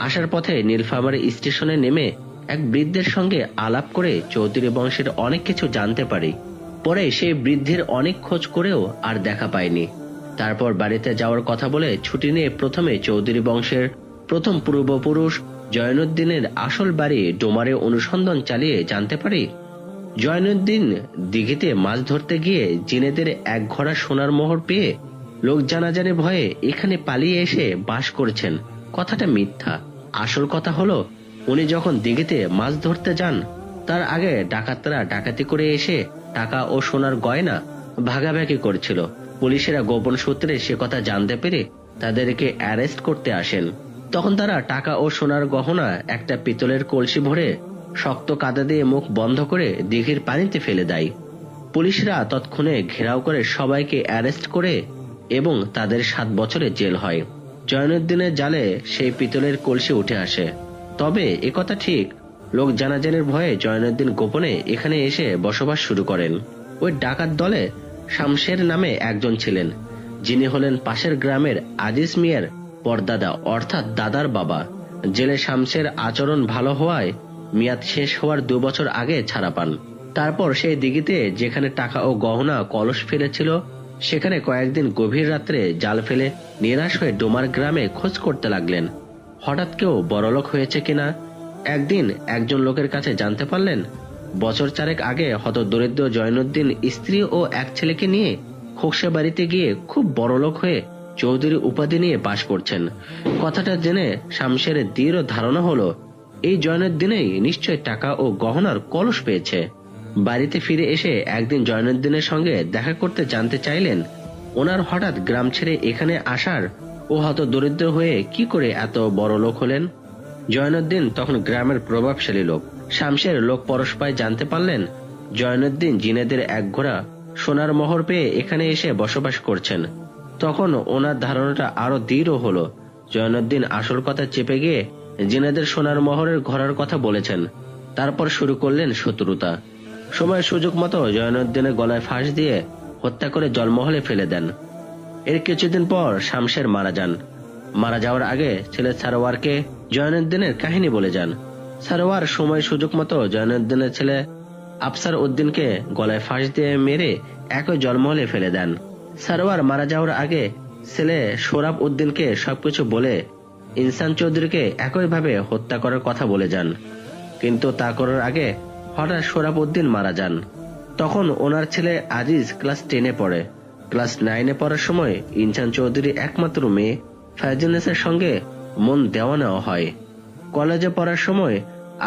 আসার পথে নীলফামারী স্টেশনে নেমে এক বৃদ্ধের সঙ্গে আলাপ করে চৌধুরী বংশের অনেক কিছু জানতে পারি। পরে সেই বৃদ্ধের অনেক খোঁজ করেও আর দেখা পাইনি। তারপর বাড়িতে যাওয়ার কথা বলে ছুটি নিয়ে প্রথমে চৌধুরী বংশের প্রথম পূর্বপুরুষ জয়নুদ্দিনের আসল বাড়ি ডোমারে অনুসন্ধান চালিয়ে জানতে পারি জয়নুদ্দিন দিঘিতে মাছ ধরতে গিয়ে জিনেদের এক ঘোড়া সোনার মোহর পেয়ে লোক জানাজানি ভয়ে এখানে পালিয়ে এসে বাস করছেন। কথাটা মিথ্যা। আসল কথা হলো, উনি যখন দিঘিতে মাছ ধরতে যান তার আগে ডাকাতরা ডাকাতি করে এসে টাকা ও সোনার গয়না ভাগাভাগি করছিল। পুলিশেরা গোপন সূত্রে সে কথা জানতে পেরে তাদেরকে অ্যারেস্ট করতে আসেন। তখন তারা টাকা ও সোনার গহনা একটা পিতলের কলসি ভরে শক্ত কাদা দিয়ে মুখ বন্ধ করে দিঘির পানিতে ফেলে দেয়। পুলিশরা তৎক্ষণে ঘেরাও করে সবাইকে অ্যারেস্ট করে এবং তাদের 7 বছরের জেল হয়। জয়নুদ্দিনের জালে সেই পিতলের কলসি উঠে আসে। তবে একথা ঠিক, লোক জানাজানির ভয়ে জয়নুদ্দিন গোপনে এখানে এসে বসবাস শুরু করেন। ওই ডাকাত দলে শামশের নামে একজন ছিলেন, যিনি হলেন পাশের গ্রামের আজিজ মিয়ার পরদাদা অর্থাৎ দাদার বাবা। জেলে শামশের আচরণ ভালো হওয়ায় মেয়াদ শেষ হওয়ার 2 বছর আগে ছাড়া পান। তারপর সেই দিঘিতে যেখানে টাকা ও গহনা কলস ফেলেছিল সেখানে কয়েকদিন গভীর রাত্রে জাল ফেলে নিরাশ হয়ে ডোমার গ্রামে খোঁজ করতে লাগলেন, হঠাৎ কেউ বড়লোক হয়েছে কিনা। একদিন একজন লোকের কাছে জানতে পারলেন, বছর 4 আগে হতদরিদ্র জয়নুদ্দিন স্ত্রী ও এক ছেলেকে নিয়ে খোকসা বাড়িতে গিয়ে খুব বড়লোক হয়ে চৌধুরী উপাধি নিয়ে বাস করছেন। কথাটা জেনে শামশের দৃঢ় ধারণা হলো এই জয়নুদ্দিনেই নিশ্চয় টাকা ও গহনার কলস পেয়েছে। বাড়িতে ফিরে এসে একদিন জয়নুদ্দিনের সঙ্গে দেখা করতে জানতে চাইলেন, ওনার হঠাৎ গ্রাম ছেড়ে এখানে আসার ও হতদরিদ্র হয়ে কি করে এত বড় লোক হলেন। জয়নুদ্দিন তখন গ্রামের প্রভাবশালী লোক। শামশের লোক পরস্পর জানতে পারলেন জয়নুদ্দিন জিনেদের এক ঘোড়া সোনার মোহর পেয়ে এখানে এসে বসবাস করছেন। তখন ওনার ধারণাটা আরো দৃঢ় হলো। জয়নুদ্দিন আসল কথা চেপে গিয়ে জিনেদের সোনার মোহরের ঘোড়ার কথা বলেছেন। তারপর শুরু করলেন শত্রুতা। সময় সুযোগ মতো জয়নুদ্দিনের গলায় ফাঁস দিয়ে হত্যা করে জলমহলে ফেলে দেন। এর কিছুদিন পর শামশের মারা যান। মারা যাওয়ার আগে ছেলে সারোয়ারকে জয়নুদ্দিনের কাহিনী বলে যান। সারোয়ার সময় সুযোগ মতো জয়নুদ্দিনের ছেলে আফসার উদ্দিনকে গলায় ফাঁস দিয়ে মেরে একই জলমহলে ফেলে দেন। সারোয়ার মারা যাওয়ার আগে ছেলে সোরাব উদ্দিনকে সবকিছু বলে ইনসান চৌধুরীকে একইভাবে হত্যা করার কথা বলে যান। কিন্তু তা করার আগে হঠাৎ সোরাব উদ্দিন মারা যান। তখন ওনার ছেলে আজিজ ক্লাস 10-এ পড়ে। ক্লাস 9-এ পড়ার সময় ইনসান চৌধুরী একমাত্র মেয়ে ফায়জুন্নেসার সঙ্গে মন দেওয়া নেওয়া হয়। কলেজে পড়ার সময়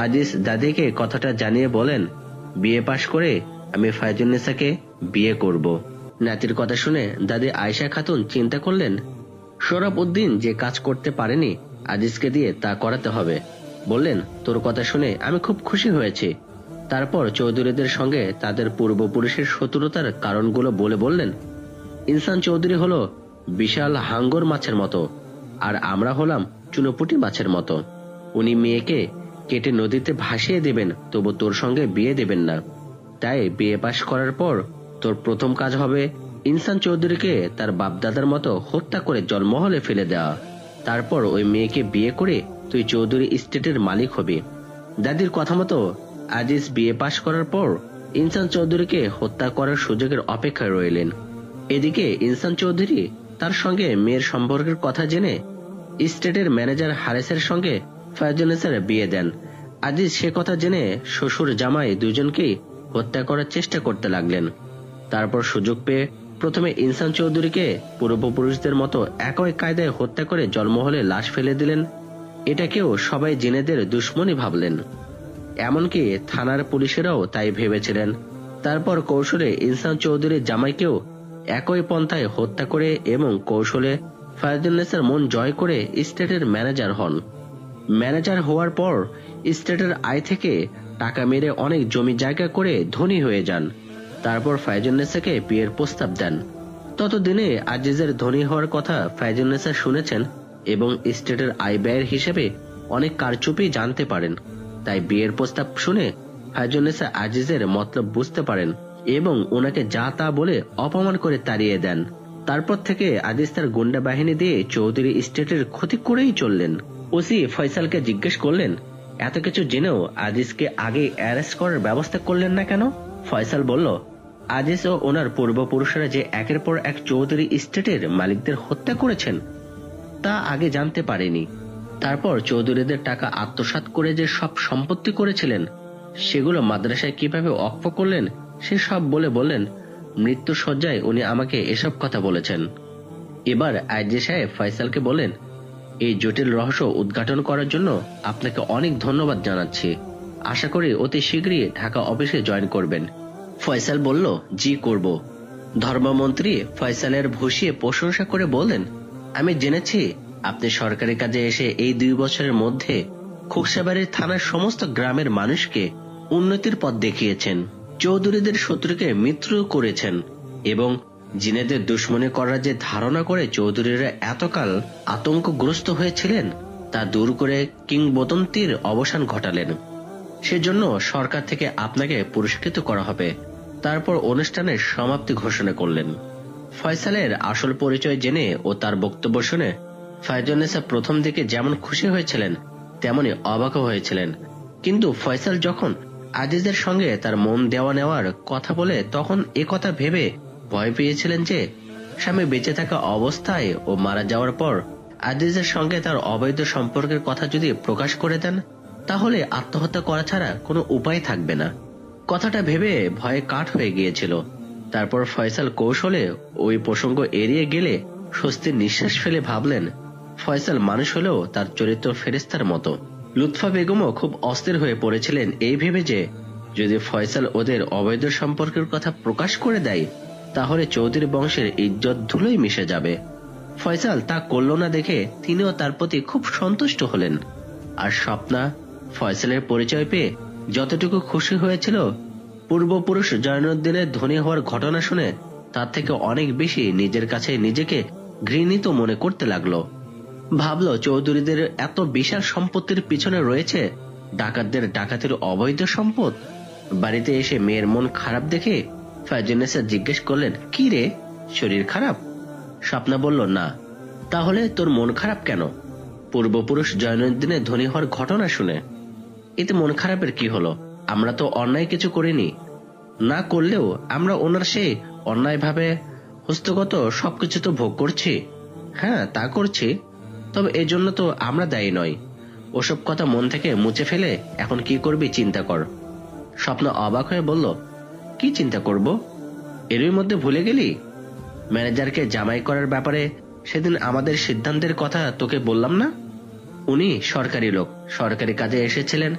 আজিজ দাদিকে কথাটা জানিয়ে বলেন, বিএ পাশ করে আমি ফায়জুন্নেসাকে বিয়ে করব। নাতির কথা শুনে দাদি আয়েশা খাতুন চিন্তা করলেন, সোরাব উদ্দিন যে কাজ করতে পারেনি আজিজকে দিয়ে তা করাতে হবে। বললেন, তোর কথা শুনে আমি খুব খুশি হয়েছি। তারপর চৌধুরীদের সঙ্গে তাদের পূর্বপুরুষের শত্রুতার কারণগুলো বলে বললেন, ইনসান চৌধুরী হলো বিশাল হাঙ্গর মাছের মতো, আর আমরা হলাম চুনোপুটি মাছের মতো। উনি মেয়েকে কেটে নদীতে ভাসিয়ে দেবেন, তবু তোর সঙ্গে বিয়ে দেবেন না। তাই বিয়ে পাশ করার পর তোর প্রথম কাজ হবে ইনসান চৌধুরীকে তার বাপদাদার মতো হত্যা করে জলমহলে ফেলে দেওয়া। তারপর ওই মেয়েকে বিয়ে করে তুই চৌধুরী স্টেটের মালিক হবি। দাদির কথা মতো আজিজ বিএ পাশ করার পর ইনসান চৌধুরীকে হত্যা করার সুযোগের অপেক্ষায় রইলেন। এদিকে ইনসান চৌধুরী তার সঙ্গে মেয়ের সম্পর্কের কথা জেনে স্টেটের ম্যানেজার হারেসের সঙ্গে ফয়জুন্নেসার বিয়ে দেন। আজিজ সে কথা জেনে শ্বশুর জামাই দুজনকেই হত্যা করার চেষ্টা করতে লাগলেন। তারপর সুযোগ পেয়ে প্রথমে ইনসান চৌধুরীকে পূর্বপুরুষদের মতো একই কায়দায় হত্যা করে জলমহলে লাশ ফেলে দিলেন। এটাকেও সবাই জিনেদের দুশ্মনী ভাবলেন, এমনকি থানার পুলিশেরাও তাই ভেবেছিলেন। তারপর কৌশলে ইনসান চৌধুরীর জামাইকেও একই পন্থায় হত্যা করে এবং কৌশলে ফয়জুন্নেসার মন জয় করে স্টেটের ম্যানেজার হন। ম্যানেজার হওয়ার পর স্টেটের আয় থেকে টাকা মেরে অনেক জমি জায়গা করে ধনী হয়ে যান। তারপর ফয়জুন্নেসাকে বিয়ের প্রস্তাব দেন। ততদিনে আজিজের ধনী হওয়ার কথা ফয়জুন্নেসা শুনেছেন এবং স্টেটের আয় ব্যয়ের হিসেবে অনেক কারচুপি জানতে পারেন। তাই বিয়ের প্রস্তাব শুনে ফয়জুন্নেসা আজিজের মতলব বুঝতে পারেন এবং ওনাকে যা তা বলে অপমান করে তাড়িয়ে দেন। তারপর থেকে আজিজ তার গুন্ডা বাহিনী দিয়ে চৌধুরী স্টেটের ক্ষতি করেই চললেন। ওসি ফয়সালকে জিজ্ঞেস করলেন, এত কিছু জেনেও আজিজকে আগে অ্যারেস্ট করার ব্যবস্থা করলেন না কেন? ফয়সাল বলল, আজিজ ও ওনার পূর্বপুরুষরা যে একের পর এক চৌধুরী স্টেটের মালিকদের হত্যা করেছেন তা আগে জানতে পারেনি। তারপর চৌধুরীদের টাকা আত্মসাৎ করে যে সব সম্পত্তি করেছিলেন সেগুলো মাদ্রাসায় কিভাবে অক্ষ করলেন সে সব বললেন। মৃত্যু শয্যায় উনি আমাকে এসব কথা বলেছেন। এবার আইজি সাহেব ফয়সালকে বলেন, এই জটিল রহস্য উদ্ঘাটন করার জন্য আপনাকে অনেক ধন্যবাদ জানাচ্ছি। আশা করি অতি শীঘ্রই ঢাকা অফিসে জয়েন করবেন। ফয়সাল বলল, জি করব। ধর্মমন্ত্রী ফয়সালের ভূষিয়ে প্রশংসা করে বললেন, আমি জেনেছি আপনি সরকারি কাজে এসে এই 2 বছরের মধ্যে খোকসাবাড়ির থানার সমস্ত গ্রামের মানুষকে উন্নতির পথ দেখিয়েছেন, চৌধুরীদের শত্রুকে মিত্র করেছেন এবং জিনেদের দুশ্মনী করার যে ধারণা করে চৌধুরীরা এতকাল আতঙ্কগ্রস্ত হয়েছিলেন তা দূর করে কিংবদন্তির অবসান ঘটালেন। সেজন্য সরকার থেকে আপনাকে পুরস্কৃত করা হবে। তারপর অনুষ্ঠানের সমাপ্তি ঘোষণা করলেন। ফয়সালের আসল পরিচয় জেনে ও তার বক্তব্য শুনে ফয়জুন্নেসা প্রথম দিকে যেমন খুশি হয়েছিলেন তেমনি অবাক হয়েছিলেন। কিন্তু ফয়সাল যখন আজিজের সঙ্গে তার মন দেওয়া নেওয়ার কথা বলে তখন এ কথা ভেবে ভয় পেয়েছিলেন যে স্বামী বেঁচে থাকা অবস্থায় ও মারা যাওয়ার পর আজিজের সঙ্গে তার অবৈধ সম্পর্কের কথা যদি প্রকাশ করে দেন তাহলে আত্মহত্যা করা ছাড়া কোনো উপায় থাকবে না। কথাটা ভেবে ভয়ে কাঠ হয়ে গিয়েছিল। তারপর ফয়সাল কৌশলে ওই প্রসঙ্গ এড়িয়ে গেলে স্বস্তির নিঃশ্বাস ফেলে ভাবলেন, ফয়সাল মানুষ হলেও তার চরিত্র ফেরেস্তার মতো। লুৎফা বেগমও খুব অস্থির হয়ে পড়েছিলেন এই ভেবে যে যদি ফয়সাল ওদের অবৈধ সম্পর্কের কথা প্রকাশ করে দেয় তাহলে চৌধুরী বংশের ইজ্জত ধুলোয় মিশে যাবে। ফয়সাল তা করল না দেখে তিনিও তার প্রতি খুব সন্তুষ্ট হলেন। আর স্বপ্না ফয়সালের পরিচয় পেয়ে যতটুকু খুশি হয়েছিল পূর্বপুরুষ জয়নুদ্দিনের ধনী হওয়ার ঘটনা শুনে তার থেকে অনেক বেশি নিজের কাছে নিজেকে ঘৃণিত মনে করতে লাগলো। ভাবল চৌধুরীদের এত বিশাল সম্পত্তির পিছনে রয়েছে ডাকাতদের ডাকাতির অবৈধ সম্পদ। বাড়িতে এসে মেয়ের মন খারাপ দেখে ফয়জুন্নেসা জিজ্ঞেস করলেন, কি রে, শরীর খারাপ? স্বপ্না বলল, না। তাহলে তোর মন খারাপ কেন? পূর্বপুরুষ জয়নুদ্দিনের ধনী হওয়ার ঘটনা শুনে। এতে মন খারাপের কি হলো? আমরা তো অন্যায় কিছু করিনি। না করলেও আমরা ওনার সেই অন্যায়ভাবে হস্তগত সবকিছু তো ভোগ করছি। হ্যাঁ, তা করছি, তবে এজন্য তো আমরা দায়ী নয়। ওসব কথা মন থেকে মুছে ফেলে এখন কি করবি চিন্তা কর। স্বপ্ন অবাক হয়ে বলল, কি চিন্তা করব? এরই মধ্যে ভুলে গেলি? ম্যানেজারকে জামাই করার ব্যাপারে সেদিন আমাদের সিদ্ধান্তের কথা তোকে বললাম না? উনি সরকারি লোক, সরকারি কাজে এসেছিলেন,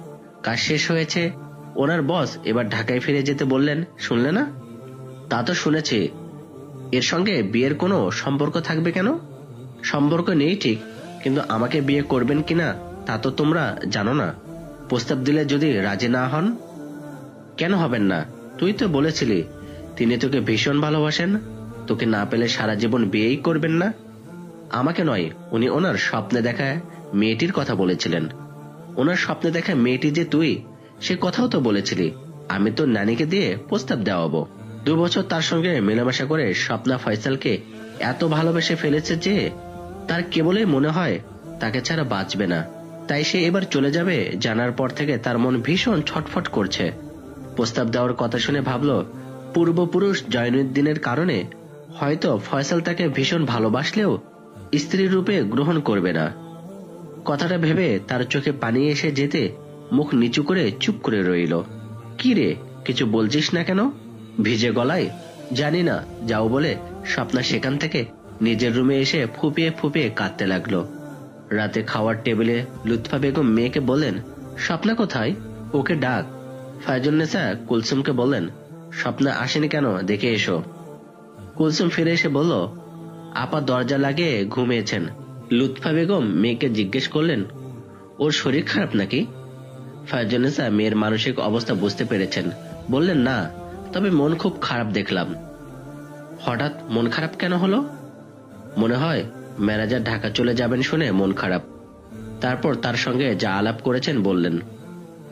কাজ শেষ হয়েছে, ওনার বস এবার ঢাকায় ফিরে যেতে বললেন, শুনলে না? তা তো শুনেছি। এর সঙ্গে বিয়ের কোনো সম্পর্ক থাকবে কেন? সম্পর্ক নেই ঠিক, কিন্তু আমাকে বিয়ে করবেন কিনা তা তো তোমরা জানো না। প্রস্তাব দিলে যদি রাজি না হন? কেন হবেন না? তুই তো বলেছিলি তিনি তোকে ভীষণ ভালোবাসেন, তোকে না পেলে সারা জীবন বিয়েই করবেন না। আমাকে নয়, উনি ওনার স্বপ্নে দেখা মেয়েটির কথা বলেছিলেন। ওনার স্বপ্নে দেখা মেয়েটি যে তুই, সে কথাও তো বলেছিলি। আমি তো নানিকে দিয়ে প্রস্তাব দেওয়াবো। 2 বছর তার সঙ্গে মেলামেশা করে স্বপ্না ফয়সালকে এত ভালোবেসে ফেলেছে যে তার কেবলই মনে হয় তাকে ছাড়া বাঁচবে না। তাই সে এবার চলে যাবে জানার পর থেকে তার মন ভীষণ ছটফট করছে। প্রস্তাব দেওয়ার কথা শুনে ভাবল পূর্বপুরুষ জয়নুদ্দিনের কারণে হয়তো ফয়সাল তাকে ভীষণ ভালোবাসলেও স্ত্রী রূপে গ্রহণ করবে না। কথাটা ভেবে তার চোখে পানি এসে যেতে মুখ নিচু করে চুপ করে রইল। কি রে, কিছু বলছিস না কেন? ভিজে গলায় জানি না যাও বলে স্বপ্না সেখান থেকে নিজের রুমে এসে ফুপিয়ে ফুপিয়ে কাঁদতে লাগলো। রাতে খাওয়ার টেবিলে লুৎফা বেগম মেয়েকে বললেন, স্বপ্না কোথায়? ওকে ডাক। ফায়জুন্নেসা কুলসুমকে বললেন, স্বপ্না আসেনি কেন, দেখে এসো। কুলসুম ফিরে এসে বলল, আপা দরজা লাগিয়ে ঘুমিয়েছেন। লুৎফা বেগম মেয়েকে জিজ্ঞেস করলেন, ওর শরীর খারাপ নাকি? ফায়জুন্নেসা মেয়ের মানসিক অবস্থা বুঝতে পেরেছেন, বললেন, না, তবে মন খুব খারাপ দেখলাম। হঠাৎ মন খারাপ কেন হলো? মনে হয় ম্যানেজার ঢাকা চলে যাবেন শুনে মন খারাপ। তারপর তার সঙ্গে যা আলাপ করেছেন বললেন।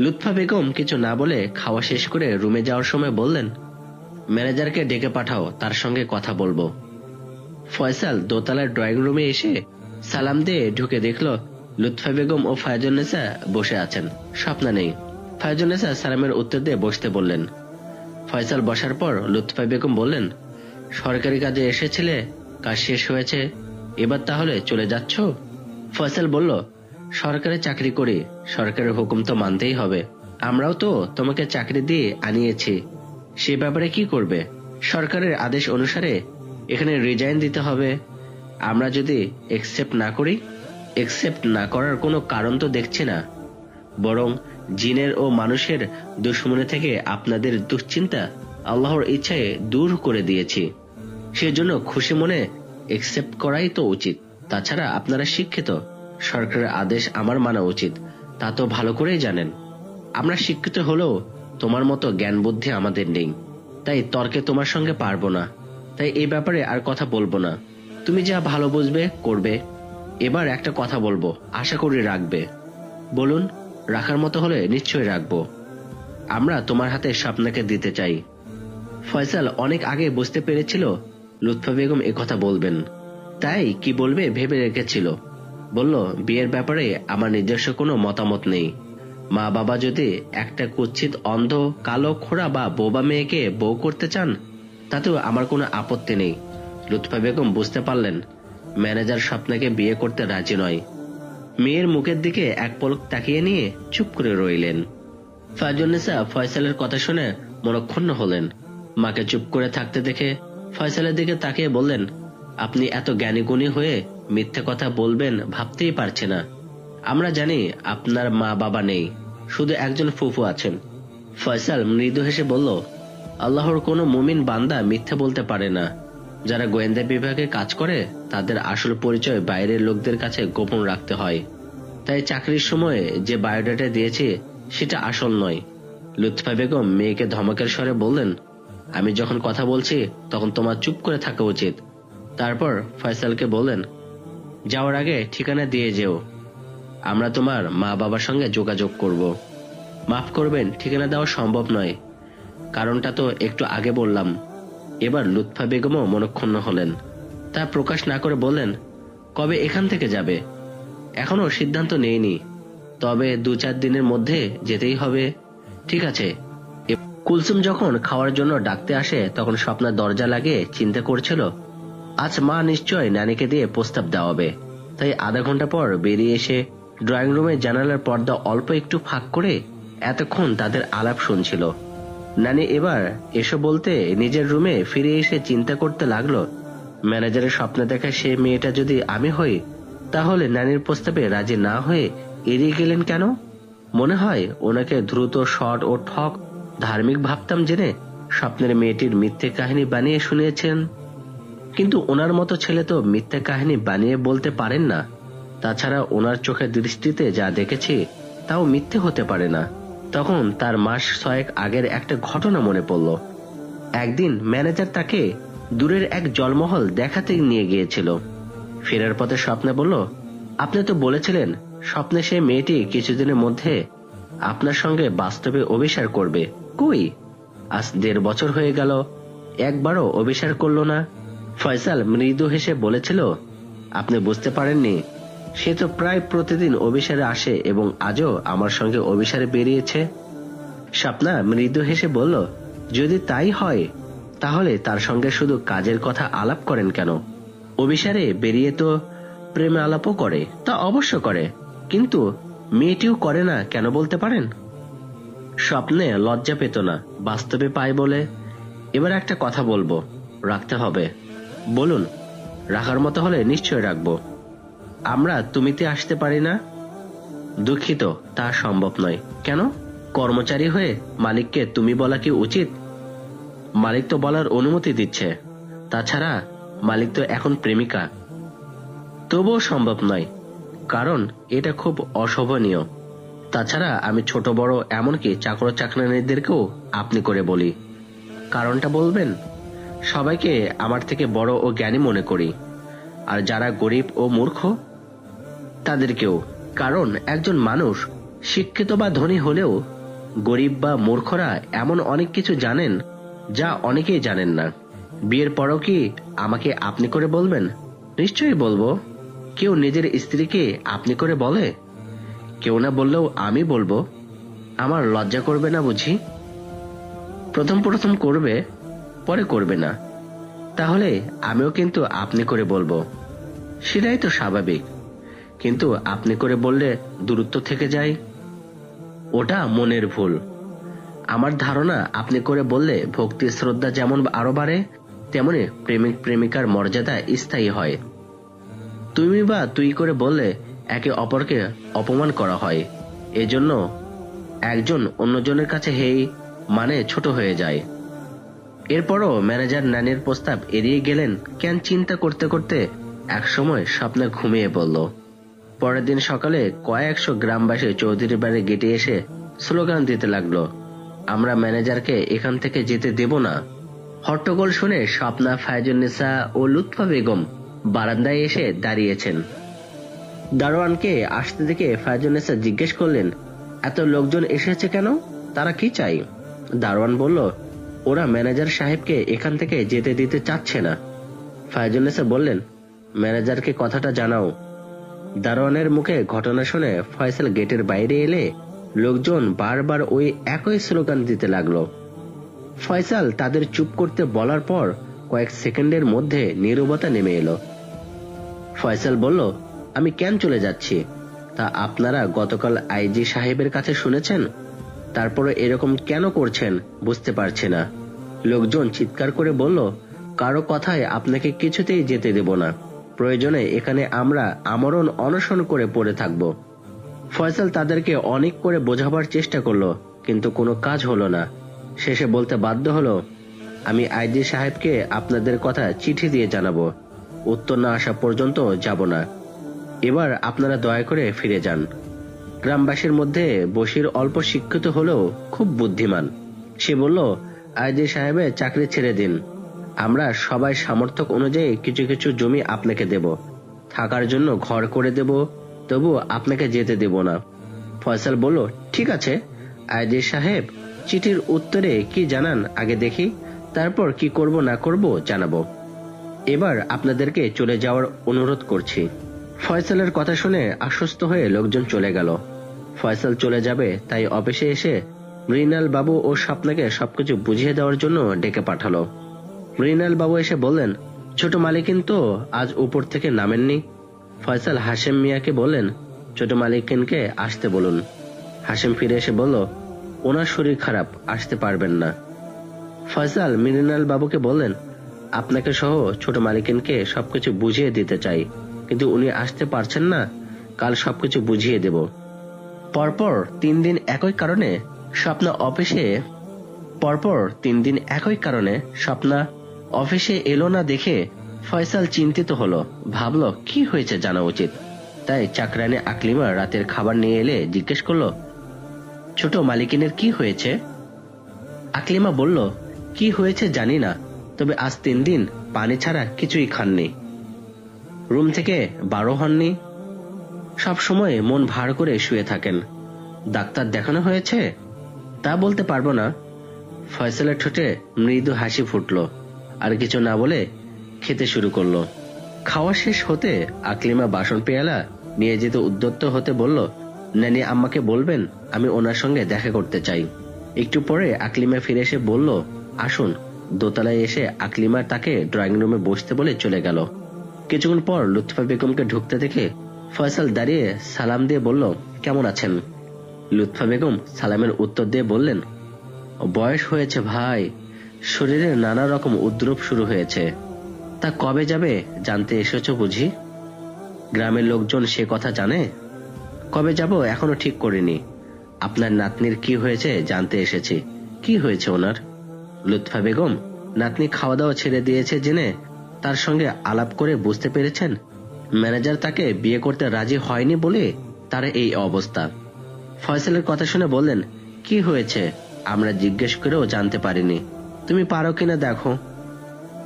লুৎফা বেগম কিছু না বলে খাওয়া শেষ করে রুমে যাওয়ার সময় বললেন, ম্যানেজারকে ডেকে পাঠাও, তার সঙ্গে কথা বলবো। ফয়সাল দোতলার ড্রয়িং রুমে এসে সালাম দিয়ে ঢুকে দেখল লুৎফা বেগম ও ফায়জুন্নেসা বসে আছেন, স্বপ্না নেই। ফায়জুন্নেসা সালামের উত্তর দিয়ে বসতে বললেন। ফয়সাল বসার পর লুৎফা বেগম বললেন, সরকারি কাজে এসেছিলে, কাজ শেষ হয়েছে, এবার তাহলে চলে যাচ্ছ? ফয়সাল বলল, সরকারি চাকরি করি, সরকারের হুকুম তো মানতেই হবে। আমরাও তো তোমাকে চাকরি দিয়ে আনিয়েছি, সে ব্যাপারে কি করবে? সরকারের আদেশ অনুসারে এখানে রিজাইন দিতে হবে। আমরা যদি একসেপ্ট না করি? একসেপ্ট না করার কোনো কারণ তো দেখছি না, বরং জিনের ও মানুষের দুশ্মনী থেকে আপনাদের দুশ্চিন্তা আল্লাহর ইচ্ছায় দূর করে দিয়েছি। সেজন্য খুশি মনে একসেপ্ট করাই তো উচিত। তাছাড়া আপনারা শিক্ষিত, সরকারের আদেশ আমার মানা উচিত, তা তো ভালো করেই জানেন। আমরা শিক্ষিত হলেও তোমার মতো জ্ঞান বুদ্ধি আমাদের নেই, তাই তর্কে তোমার সঙ্গে পারবো না। তাই এই ব্যাপারে আর কথা বলবো না, তুমি যা ভালো বুঝবে করবে। এবার একটা কথা বলবো, আশা করি রাখবে। বলুন। রাখার মতো হলে নিশ্চয়ই রাখবো। আমরা তোমার হাতে স্বপ্নাকে দিতে চাই। ফয়সাল অনেক আগে বুঝতে পেরেছিল লুৎফা বেগম কথা বলবেন, তাই কি বলবে ভেবে রেখেছিল। বলল, বিয়ের ব্যাপারে আমার নিজস্ব কোনো মতামত নেই। মা বাবা যদি একটা কুৎসিত অন্ধ কালো খোড়া বা বোবা মেয়েকে বউ করতে চান, তাতেও আমার কোনো আপত্তি নেই। লুৎফা বেগম বুঝতে পারলেন ম্যানেজার স্বপ্নাকে বিয়ে করতে রাজি নয়। মেয়ের মুখের দিকে এক পলক তাকিয়ে নিয়ে চুপ করে রইলেন। ফায়জুন্নেসা ফয়সালের কথা শুনে মনক্ষুণ্ণ হলেন। মাকে চুপ করে থাকতে দেখে ফয়সালের দিকে তাকিয়ে বললেন, আপনি এত জ্ঞানী গুণী হয়ে মিথ্যে কথা বলবেন ভাবতেই পারছে না। আমরা জানি আপনার মা বাবা নেই, শুধু একজন ফুফু আছেন। ফয়সাল মৃদু হেসে বলল, আল্লাহর কোনো মুমিন বান্দা মিথ্যে বলতে পারে না। যারা গোয়েন্দা বিভাগে কাজ করে তাদের আসল পরিচয় বাইরের লোকদের কাছে গোপন রাখতে হয়। তাই চাকরির সময় যে বায়োডাটা দিয়েছি সেটা আসল নয়। লুৎফা বেগম মেয়েকে ধমকের স্বরে বললেন, আমি যখন কথা বলছি তখন তোমার চুপ করে থাকা উচিত। তারপর ফয়সালকে বললেন, যাওয়ার আগে ঠিকানা দিয়ে যেও, আমরা তোমার মা বাবার সঙ্গে যোগাযোগ করব। মাফ করবেন, ঠিকানা দেওয়া সম্ভব নয়, কারণটা তো একটু আগে বললাম। এবার লুৎফা বেগমও মনক্ষুণ্ণ হলেন। তা প্রকাশ না করে বললেন, কবে এখান থেকে যাবে? এখনো সিদ্ধান্ত নেইনি, তবে 2-4 দিনের মধ্যে যেতেই হবে। ঠিক আছে। কুলসুম যখন খাওয়ার জন্য ডাকতে আসে তখন স্বপ্না দরজা লাগিয়ে চিন্তা করছিল আজ মা নিশ্চয় নানিকে দিয়ে প্রস্তাব দেওয়াবে। তাই আধা ঘন্টা পর বেরিয়ে এসে ড্রয়িং রুমে জানালার পর্দা অল্প একটু ফাঁক করে এতক্ষণ তাদের আলাপ শুনছিল। নানি এবার এসো বলতে নিজের রুমে ফিরে এসে চিন্তা করতে লাগলো, ম্যানেজারের স্বপ্নে দেখা সে মেয়েটা যদি আমি হই, তাহলে নানির প্রস্তাবে রাজি না হয়ে এড়িয়ে গেলেন কেন? মনে হয় ওনাকে দ্রুত শট ও ঠক ধার্মিক ভাবতাম জেনে স্বপ্নের মেয়েটির মিথ্যে কাহিনী বানিয়ে শুনিয়েছেন। কিন্তু ওনার মতো ছেলে তো মিথ্যে কাহিনী বানিয়ে বলতে পারেন না। তাছাড়া ওনার চোখের দৃষ্টিতে যা দেখেছি তাও মিথ্যে হতে পারে না। তখন তার মাস 6 আগের একটা ঘটনা মনে পড়ল। একদিন ম্যানেজার তাকে দূরের এক জলমহল দেখাতে নিয়ে গিয়েছিল। ফেরার পথে স্বপ্নে বলল, আপনি তো বলেছিলেন স্বপ্নে সে মেয়েটি কিছুদিনের মধ্যে আপনার সঙ্গে বাস্তবে অভিসার করবে। কই, আজ 1.5 বছর হয়ে গেল, একবারও অভিসার করলো না। ফয়সাল মৃদু হেসে বলেছিল, আপনি বুঝতে পারেননি, সে তো প্রায় প্রতিদিন অভিসারে আসে এবং আজও আমার সঙ্গে অভিসারে বেরিয়েছে। স্বপ্না মৃদু হেসে বলল, যদি তাই হয় তাহলে তার সঙ্গে শুধু কাজের কথা আলাপ করেন কেন? অভিসারে বেরিয়ে তো প্রেম আলাপও করে। তা অবশ্য করে, কিন্তু মেয়েটিও করে না কেন বলতে পারেন? স্বপ্নে লজ্জা পেত না, বাস্তবে পায় বলে। এবার একটা কথা বলবো, রাখতে হবে। বলুন। রাখার মতো হলে নিশ্চয় রাখবো। আমরা তুমিতে আসতে পারি না? দুঃখিত, তা সম্ভব নয়। কেন? কর্মচারী হয়ে মালিককে তুমি বলা কি উচিত? মালিক তো বলার অনুমতি দিচ্ছে। তাছাড়া মালিক তো এখন প্রেমিকা। তবুও সম্ভব নয়, কারণ এটা খুব অশোভনীয়। তাছাড়া আমি ছোট বড় এমনকি চাকর চাকরানীদেরকেও আপনি করে বলি। কারণটা বলবেন? সবাইকে আমার থেকে বড় ও জ্ঞানী মনে করি, আর যারা গরিব ও মূর্খ তাদেরকেও। কারণ একজন মানুষ শিক্ষিত বা ধনী হলেও গরিব বা মূর্খরা এমন অনেক কিছু জানেন যা অনেকেই জানেন না। বিয়ের পরও কি আমাকে আপনি করে বলবেন? নিশ্চয়ই বলবো। কেউ নিজের স্ত্রীকে আপনি করে বলে? কেউ না বললেও আমি বলবো। আমার লজ্জা করবে না বুঝি? প্রথম প্রথম করবে, পরে করবে না। তাহলে আমিও কিন্তু আপনি করে বলবো। সেটাই তো স্বাভাবিক। কিন্তু আপনি করে বললে দূরত্ব থেকে যায়। ওটা মনের ভুল। আমার ধারণা আপনি করে বললে ভক্তি শ্রদ্ধা যেমন আরো বাড়ে, তেমনি প্রেমিক প্রেমিকার মর্যাদা স্থায়ী হয়। তুমি বা তুই করে বললে একে অপরকে অপমান করা হয়। এজন্য একজন অন্যজনের কাছে হেই মানে ছোট হয়ে যায়। এরপরও ম্যানেজার নানির প্রস্তাব এড়িয়ে গেলেন কেন চিন্তা করতে করতে একসময় স্বপ্নে ঘুমিয়ে পড়ল। পরের দিন সকালে কয়েকশো গ্রামবাসী চৌধুরী বাড়ির গেটে এসে স্লোগান দিতে লাগলো, আমরা ম্যানেজারকে এখান থেকে যেতে দেব না। হট্টগোল শুনে স্বপ্না, ফায়জুন্নেসা ও লুৎফা বেগম বারান্দায় এসে দাঁড়িয়েছেন। দারোয়ানকে আসতে দেখে ফায়জুন্নেসা জিজ্ঞেস করলেন, এত লোকজন এসেছে কেন? তারা কি চাই? দারোয়ান বলল, ওরা ম্যানেজার সাহেবকে এখান থেকে যেতে দিতে চাচ্ছে না। ফায়জুন্নেসা বললেন, ম্যানেজারকে কথাটা জানাও। দারোয়ানের মুখে ঘটনা শুনে ফয়সাল গেটের বাইরে এলে লোকজন বারবার ওই একই স্লোগান দিতে লাগলো। ফয়সাল তাদের চুপ করতে বলার পর কয়েক সেকেন্ডের মধ্যে নীরবতা নেমে এলো। ফয়সাল বলল, আমি কেন চলে যাচ্ছি তা আপনারা গতকাল আইজি সাহেবের কাছে শুনেছেন। তারপরে এরকম কেন করছেন বুঝতে পারছি না। লোকজন চিৎকার করে বলল, কারো কথায় আপনাকে কিছুতেই যেতে দেব না। প্রয়োজনে এখানে আমরা আমরণ অনশন করে পড়ে থাকব। ফয়সাল তাদেরকে অনেক করে বোঝাবার চেষ্টা করলো, কিন্তু কোনো কাজ হলো না। শেষে বলতে বাধ্য হলো, আমি আইজি সাহেবকে আপনাদের কথা চিঠি দিয়ে জানাবো। উত্তর না আসা পর্যন্ত যাব না। এবার আপনারা দয়া করে ফিরে যান। গ্রামবাসীর মধ্যে বশির অল্প শিক্ষিত হলেও খুব বুদ্ধিমান। সে বলল, আইজি সাহেবের চাকরি ছেড়ে দিন। আমরা সবাই সামর্থ্য অনুযায়ী কিছু কিছু জমি আপনাকে দেব, থাকার জন্য ঘর করে দেব, তবু আপনাকে যেতে দেব না। ফয়সাল বলল, ঠিক আছে, আইজি সাহেব চিঠির উত্তরে কি জানান আগে দেখি, তারপর কি করব না করব জানাবো। এবার আপনাদেরকে চলে যাওয়ার অনুরোধ করছি। ফয়সালের কথা শুনে আশ্বস্ত হয়ে লোকজন চলে গেল। ফয়সাল চলে যাবে তাই অফিসে এসে মৃণাল বাবু ও স্বপ্নাকে সবকিছু বুঝিয়ে দেওয়ার জন্য ডেকে পাঠালো। মৃণাল বাবু এসে বললেন, ছোট মালিকিন তো আজ উপর থেকে নামেননি। ফয়সাল হাশেম মিয়াকে বললেন, ছোট মালিকিনকে আসতে বলুন। হাশেম ফিরে এসে বলল, ওনার শরীর খারাপ, আসতে পারবেন না। ফয়সাল মৃণাল বাবুকে বললেন, আপনাকে সহ ছোট মালিকিনকে সবকিছু বুঝিয়ে দিতে চাই, কিন্তু উনি আসতে পারছেন না। কাল সবকিছু বুঝিয়ে দেব। পরপর 3 দিন একই কারণে স্বপ্না অফিসে এলো না দেখে ফয়সাল চিন্তিত হলো। ভাবলো কি হয়েছে জানা উচিত। তাই চাকরানী আকলিমা রাতের খাবার নিয়ে এলে জিজ্ঞেস করলো, ছোট মালিকিনের কি হয়েছে? আকলিমা বলল, কি হয়েছে জানি না, তবে আজ 3 দিন পানি ছাড়া কিছুই খাননি, রুম থেকে বারো হননি, সব সময় মন ভার করে শুয়ে থাকেন। ডাক্তার দেখানো হয়েছে? তা বলতে পারবো না। ফয়সালের ঠোঁটে মৃদু হাসি ফুটলো। আর কিছু না বলে খেতে শুরু করলো। খাওয়া শেষ হতে আকলিমা বাসন পেয়ালা নিয়ে যেতে উদ্যত হতে বলল, নানি আম্মাকে বলবেন আমি ওনার সঙ্গে দেখা করতে চাই। একটু পরে আকলিমা ফিরে এসে বলল, আসুন। দোতলায় এসে আকলিমা তাকে ড্রয়িং রুমে বসতে বলে চলে গেল। কিছুক্ষণ পর লুৎফা বেগমকে ঢুকতে দেখে ফয়সাল দাঁড়িয়ে সালাম দিয়ে বলল, কেমন আছেন? লুৎফা বেগম সালামের উত্তর দিয়ে বললেন, বয়স হয়েছে ভাই, শরীরে নানা রকম উদ্রূপ শুরু হয়েছে। তা কবে যাবে জানতে এসেছো বুঝি? গ্রামের লোকজন সে কথা জানে? কবে যাব এখনো ঠিক করিনি। আপনার নাতনির কি হয়েছে জানতে এসেছি। কি হয়েছে ওনার? লুৎফা বেগম নাতনি খাওয়া দাওয়া ছেড়ে দিয়েছে জেনে তার সঙ্গে আলাপ করে বুঝতে পেরেছেন ম্যানেজার তাকে বিয়ে করতে রাজি হয়নি বলে তার এই অবস্থা। ফয়সালের কথা শুনে বললেন, কি হয়েছে আমরা জিজ্ঞেস করেও জানতে পারিনি, তুমি পারো কিনা দেখো।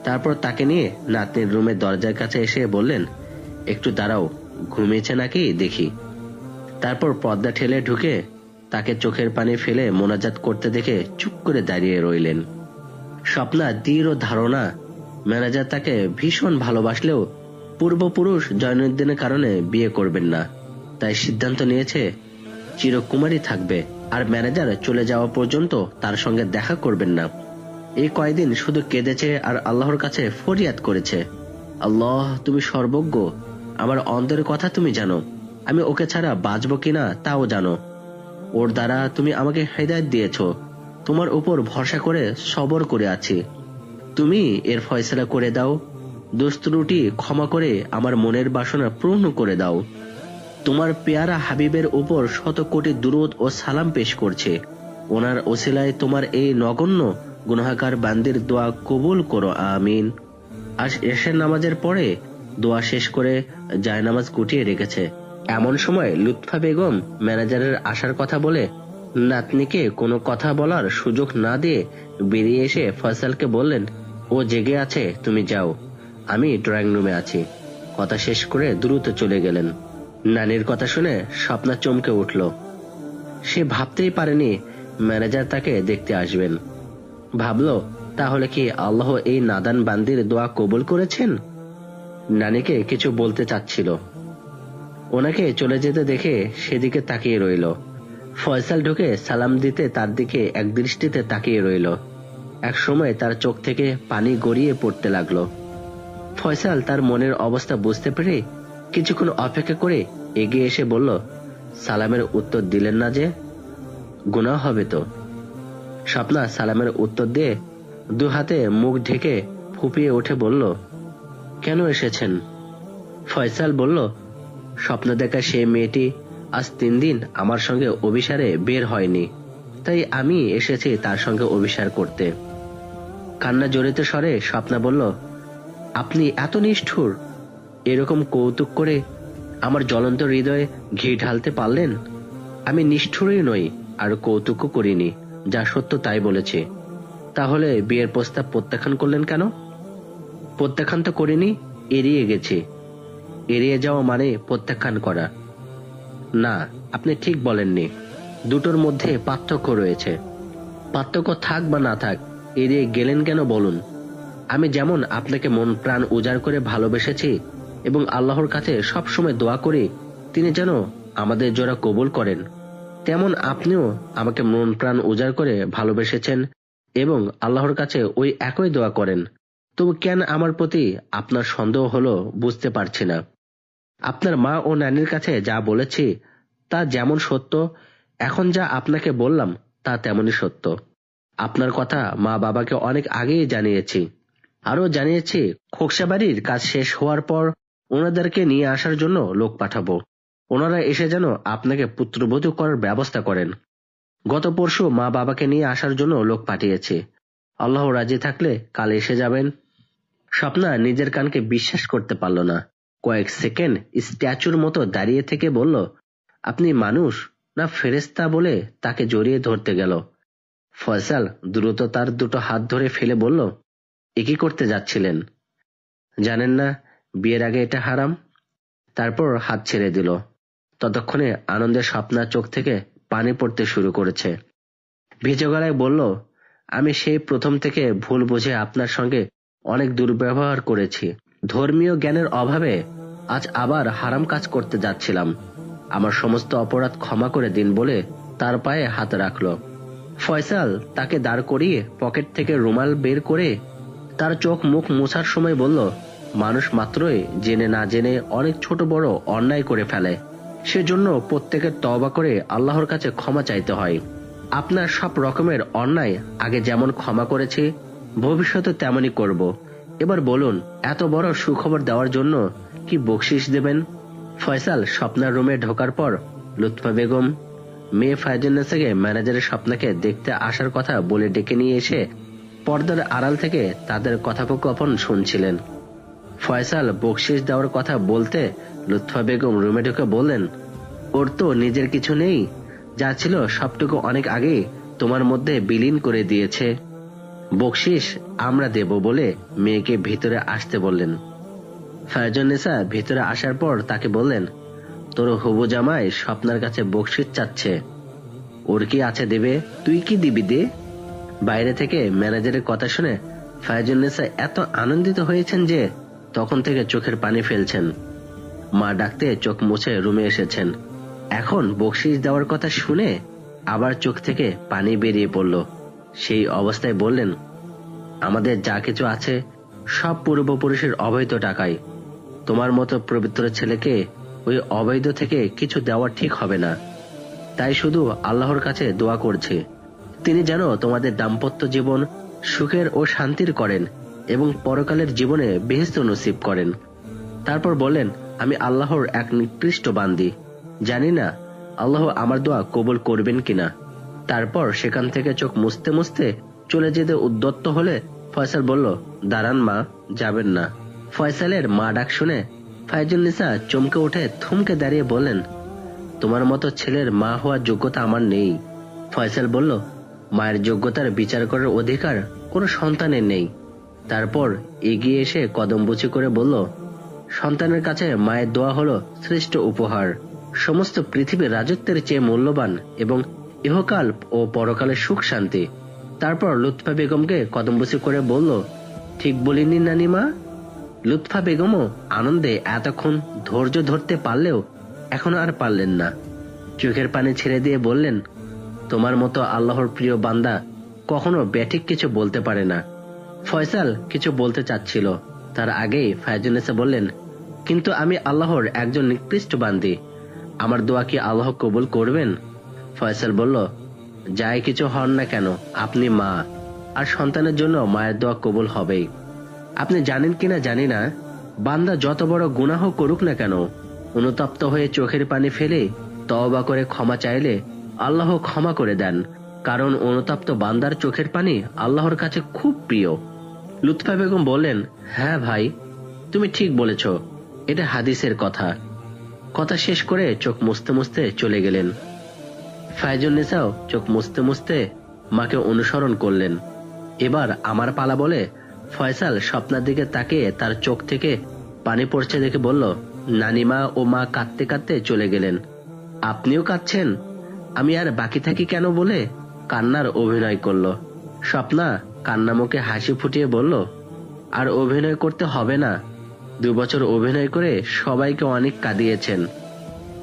তারপর তাকে নিয়ে নাতনির রুমের দরজার কাছে এসে বললেন, একটু দাঁড়াও, ঘুমিয়েছে নাকি দেখি। তারপর পর্দা ঠেলে ঢুকে তাকে চোখের পানি ফেলে মোনাজাত করতে দেখে চুপ করে দাঁড়িয়ে রইলেন। স্বপ্না দৃঢ় ধারণা ম্যানেজার তাকে ভীষণ ভালোবাসলেও পূর্বপুরুষ জয়নুদ্দিনের কারণে বিয়ে করবেন না, তাই সিদ্ধান্ত নিয়েছে চিরকুমারী থাকবে আর ম্যানেজার চলে যাওয়া পর্যন্ত তার সঙ্গে দেখা করবেন না। এই কয়েকদিন শুধু কেঁদেছে আর আল্লাহর কাছে ফরিয়াদ করেছে, আল্লাহ তুমি সর্বজ্ঞ, আমার অন্তরের কথা তুমি জানো, আমি ওকে ছাড়া বাঁচবো কিনা তাও জানো। ওর দ্বারা তুমি আমাকে হেদায়েত দিয়েছ, তোমার উপর ভরসা করে সবর করে আছি, তুমি এর ফয়সালা করে দাও, দোষ ত্রুটি ক্ষমা করে আমার মনের বাসনা পূর্ণ করে দাও। তোমার পেয়ারা হাবিবের উপর শত কোটি দুরূদ ও সালাম পেশ করছে, ওনার ওসিলায় তোমার এই নগণ্য গুনাহগার বান্দির দোয়া কবুল করো, আমিন। আজ এশার নামাজের পরে দোয়া শেষ করে জায়নামাজ গুটিয়ে রেখেছে। এমন সময় লুৎফা বেগম ম্যানেজারের আসার কথা বলে নাতনিকে কোনো কথা বলার সুযোগ না দিয়ে বেরিয়ে এসে ফয়সালকে বললেন, ও জেগে আছে, তুমি যাও, আমি ড্রয়িং রুমে আছি। কথা শেষ করে দ্রুত চলে গেলেন। নানির কথা শুনে স্বপ্না চমকে উঠল। সে ভাবতেই পারেনি ম্যানেজার তাকে দেখতে আসবেন। ভাবল, তাহলে কি আল্লাহ এই নাদান বান্দির দোয়া কবুল করেছেন? নানিকে কিছু বলতে চাচ্ছিল, ওনাকে চলে যেতে দেখে সেদিকে তাকিয়ে রইল। ফয়সাল ঢুকে সালাম দিতে তার দিকে এক দৃষ্টিতে তাকিয়ে রইল। এক সময় তার চোখ থেকে পানি গড়িয়ে পড়তে লাগলো। ফয়সাল তার মনের অবস্থা বুঝতে পেরে কিছুক্ষণ অপেক্ষা করে এগিয়ে এসে বলল, সালামের উত্তর দিলেন না যে? গুনাহ হবে তো। স্বপ্না সালামের উত্তর দিয়ে দু হাতে মুখ ঢেকে ফুপিয়ে উঠে বলল, কেন এসেছেন? ফয়সাল বলল, স্বপ্ন দেখা সেই মেয়েটি আজ 3 দিন আমার সঙ্গে অভিসারে বের হয়নি, তাই আমি এসেছি তার সঙ্গে অভিসার করতে। কান্না জড়িত স্বরে স্বপ্না বলল, আপনি এত নিষ্ঠুর, এরকম কৌতুক করে আমার জ্বলন্ত হৃদয়ে ঘি ঢালতে পারলেন? আমি নিষ্ঠুরই নই আর কৌতুকও করিনি, যা সত্য তাই বলেছি। তাহলে বিয়ের প্রস্তাব প্রত্যাখ্যান করলেন কেন? প্রত্যাখ্যান তো করিনি, এড়িয়ে গেছি। এড়িয়ে যাওয়া মানে প্রত্যাখ্যান করা না, আপনি ঠিক বলেননি। দুটোর মধ্যে পার্থক্য রয়েছে। পার্থক্য থাক বা না থাক, এড়িয়ে গেলেন কেন বলুন। আমি যেমন আপনাকে মন প্রাণ উজাড় করে ভালোবেসেছি এবং আল্লাহর কাছে সবসময় দোয়া করি তিনি যেন আমাদের জোড়া কবুল করেন, তেমন আপনিও আমাকে মন প্রাণ উজাড় করে ভালোবেসেছেন এবং আল্লাহর কাছে ওই একই দোয়া করেন। তবু কেন আমার প্রতি আপনার সন্দেহ হলো বুঝতে পারছি না। আপনার মা ও নানির কাছে যা বলেছি তা যেমন সত্য, এখন যা আপনাকে বললাম তা তেমনই সত্য। আপনার কথা মা বাবাকে অনেক আগেই জানিয়েছি। আরো জানিয়েছি খোকসাবাড়ির কাজ শেষ হওয়ার পর ওনাদেরকে নিয়ে আসার জন্য লোক পাঠাবো। ওনারা এসে যেন আপনাকে পুত্রবধূ করার ব্যবস্থা করেন। গত পরশু মা বাবাকে নিয়ে আসার জন্য লোক পাঠিয়েছি। আল্লাহ রাজি থাকলে কাল এসে যাবেন। স্বপ্না নিজের কানকে বিশ্বাস করতে পারল না। কয়েক সেকেন্ড স্ট্যাচুর মতো দাঁড়িয়ে থেকে বলল, আপনি মানুষ না ফেরেশতা বলে তাকে জড়িয়ে ধরতে গেল। ফয়সাল দ্রুত তার দুটো হাত ধরে ফেলে বলল, এ কি করতে যাচ্ছিলেন? জানেন না বিয়ের আগে এটা হারাম? তারপর হাত ছেড়ে দিল। ততক্ষণে আনন্দের স্বপ্নার চোখ থেকে পানি পড়তে শুরু করেছে। ভিজে গলায় বলল, আমি সেই প্রথম থেকে ভুল বুঝে আপনার সঙ্গে অনেক দুর্ব্যবহার করেছি। ধর্মীয় জ্ঞানের অভাবে আজ আবার হারাম কাজ করতে যাচ্ছিলাম, আমার সমস্ত অপরাধ ক্ষমা করে দিন বলে তার পায়ে হাত রাখল। ফয়সাল তাকে দাঁড় করিয়ে পকেট থেকে রুমাল বের করে তার চোখ মুখ মোছার সময় বলল, মানুষ মাত্রই জেনে না জেনে অনেক ছোট বড় অন্যায় করে ফেলে, সেজন্য প্রত্যেকের তওবা করে আল্লাহর কাছে ক্ষমা চাইতে হয়। আপনার সব রকমের অন্যায় আগে যেমন ক্ষমা করেছি, ভবিষ্যতে তেমনই করব। এবার বলুন, এত বড় সুখবর দেওয়ার জন্য কি বকশিশ দেবেন? ফয়সাল স্বপ্নার রুমে ঢোকার পর লুৎফা বেগম মেয়ে ফায়জুন্নেসাকে ম্যানেজারের স্বপ্নাকে দেখতে আসার কথা বলে ডেকে নিয়ে এসে পর্দার আড়াল থেকে তাদের কথোপকথন শুনছিলেন। ফয়সাল বকশিশ দেওয়ার কথা বলতে লুৎফা বেগম রুমে ঢুকে বললেন, ওর তো নিজের কিছু নেই, যা ছিল সবটুকু অনেক আগে তোমার মধ্যে বিলীন করে দিয়েছে। বকশিশ আমরা দেব বলে মেয়েকে ভিতরে আসতে বললেন। ফায়জুন্নেসা ভিতরে আসার পর তাকে বললেন, তোর হবু জামাই স্বপ্নার কাছে বকশিশ চাচ্ছে, ওর কি আছে দেবে, তুই কি দিবি দে। বাইরে থেকে ম্যানেজারের কথা শুনে ফায়জুন্নেসা এত আনন্দিত হয়েছেন যে তখন থেকে চোখের পানি ফেলছেন। মা ডাকতে চোখ মুছে রুমে এসেছেন। এখন বকশিশ দেওয়ার কথা শুনে আবার চোখ থেকে পানি বেরিয়ে পড়ল। সেই অবস্থায় বললেন, আমাদের যা কিছু আছে সব পূর্বপুরুষের অবৈধ টাকায়, তোমার মতো পবিত্র ছেলেকে ওই অবৈধ থেকে কিছু দেওয়া ঠিক হবে না। তাই শুধু আল্লাহর কাছে দোয়া করছি, তিনি যেন তোমাদের দাম্পত্য জীবন সুখের ও শান্তির করেন এবং পরকালের জীবনে বেহেশত নসিব করেন। তারপর বললেন, আমি আল্লাহর এক নিকৃষ্ট বান্দি, জানি না আল্লাহ আমার দোয়া কবুল করবেন কিনা। তারপর সেখান থেকে চোখ মুছতে মুছতে চলে যেতে উদ্যত হলে ফয়সাল বলল, দাঁড়ান মা, যাবেন না। ফয়সালের মা ডাক শুনে ফায়জুন্নেসা চমকে উঠে থমকে দাঁড়িয়ে বললেন, তোমার মতো ছেলের মা হওয়ার যোগ্যতা আমার নেই। ফয়সাল বলল, মায়ের যোগ্যতার বিচার করার অধিকার কোনো সন্তানের নেই। তারপর এগিয়ে এসে কদমবুচি করে বলল, সন্তানের কাছে মায়ের দোয়া হলো শ্রেষ্ঠ উপহার, সমস্ত পৃথিবীর রাজত্বের চেয়ে মূল্যবান এবং ইহকাল ও পরকালের সুখ শান্তি। তারপর লুৎফা বেগমকে কদমবুচি করে বলল, ঠিক বলিনি নানিমা? লুৎফা বেগমও আনন্দে এতক্ষণ ধৈর্য ধরতে পারলেও এখন আর পারলেন না। চোখের পানি ছেড়ে দিয়ে বললেন, তোমার মতো আল্লাহর প্রিয় বান্দা কখনো ব্যাঠিক কিছু বলতে পারে না। ফয়সাল কিছু বলতে চাচ্ছিল, তার আগেই ফায়জুন্নেসা বললেন, কিন্তু আমি আল্লাহর একজন নিকৃষ্ট বান্দি, আমার দোয়া কি আল্লাহ কবুল করবেন? ফয়সাল বলল, যাই কিছু হন না কেন আপনি মা, আর সন্তানের জন্য মায়ের দোয়া কবুল হবেই। আপনি জানেন কিনা জানি না, বান্দা যত বড় গুনাহ করুক না কেন, অনুতপ্ত হয়ে চোখের পানি ফেলে তওবা করে ক্ষমা চাইলে আল্লাহ ক্ষমা করে দেন, কারণ অনুতপ্ত বান্দার চোখের পানি আল্লাহর কাছে খুব প্রিয়। লুৎফা বেগম বললেন, হ্যাঁ ভাই, তুমি ঠিক বলেছ, এটা হাদিসের কথা। কথা শেষ করে চোখ মুছতে মুছতে চলে গেলেন। ফায়জুন্নেসাও চোখ মুছতে মুছতে মাকে অনুসরণ করলেন। এবার আমার পালা বলে ফয়সাল স্বপ্নার দিকে তাকিয়ে তার চোখ থেকে পানি পড়ছে দেখে বলল, নানিমা ও মা কাঁদতে কাঁদতে চলে গেলেন। আপনিও কাঁদছেন? আমি আর বাকি থাকি কেন বলে কান্নার অভিনয় করল। স্বপ্না কান্না মুখে হাসি ফুটিয়ে বলল, আর অভিনয় করতে হবে না, 2 বছর অভিনয় করে সবাইকে অনেক কাঁদিয়েছেন।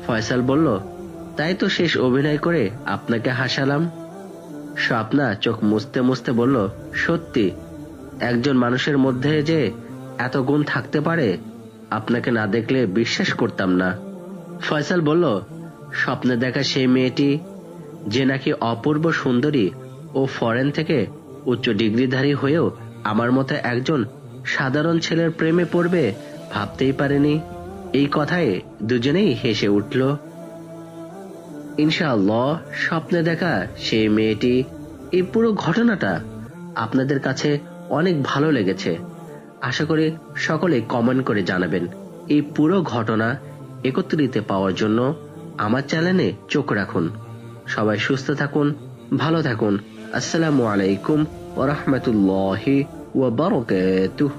ফয়সাল বলল, তাই তো শেষ অভিনয় করে আপনাকে হাসালাম। স্বপ্না চোখ মুছতে মুছতে বলল, সত্যি একজন মানুষের মধ্যে যে এত গুণ থাকতে পারে, আপনাকে না দেখলে বিশ্বাস করতাম না। ফয়সাল বলল, স্বপ্নে দেখা সেই মেয়েটি যে নাকি অপূর্ব সুন্দরী ও ফরেন থেকে উচ্চ ডিগ্রিধারী হয়েও আমার মতো একজন সাধারণ ছেলের প্রেমে পড়বে ভাবতেই পারেনি। এই কথায় দুজনেই হেসে উঠল। ইনশাআল্লাহ স্বপ্নে দেখা সেই মেয়েটি, এই পুরো ঘটনাটা আপনাদের কাছে অনেক ভালো লেগেছে। আশা করি সকলে কমেন্ট করে জানাবেন। এই পুরো ঘটনা একত্রিত পাওয়ার জন্য আমার চ্যানেলে চোখ রাখুন। সবাই সুস্থ থাকুন, ভালো থাকুন। আসসালামু আলাইকুম ওয়া রাহমাতুল্লাহি ওয়া বারাকাতুহু।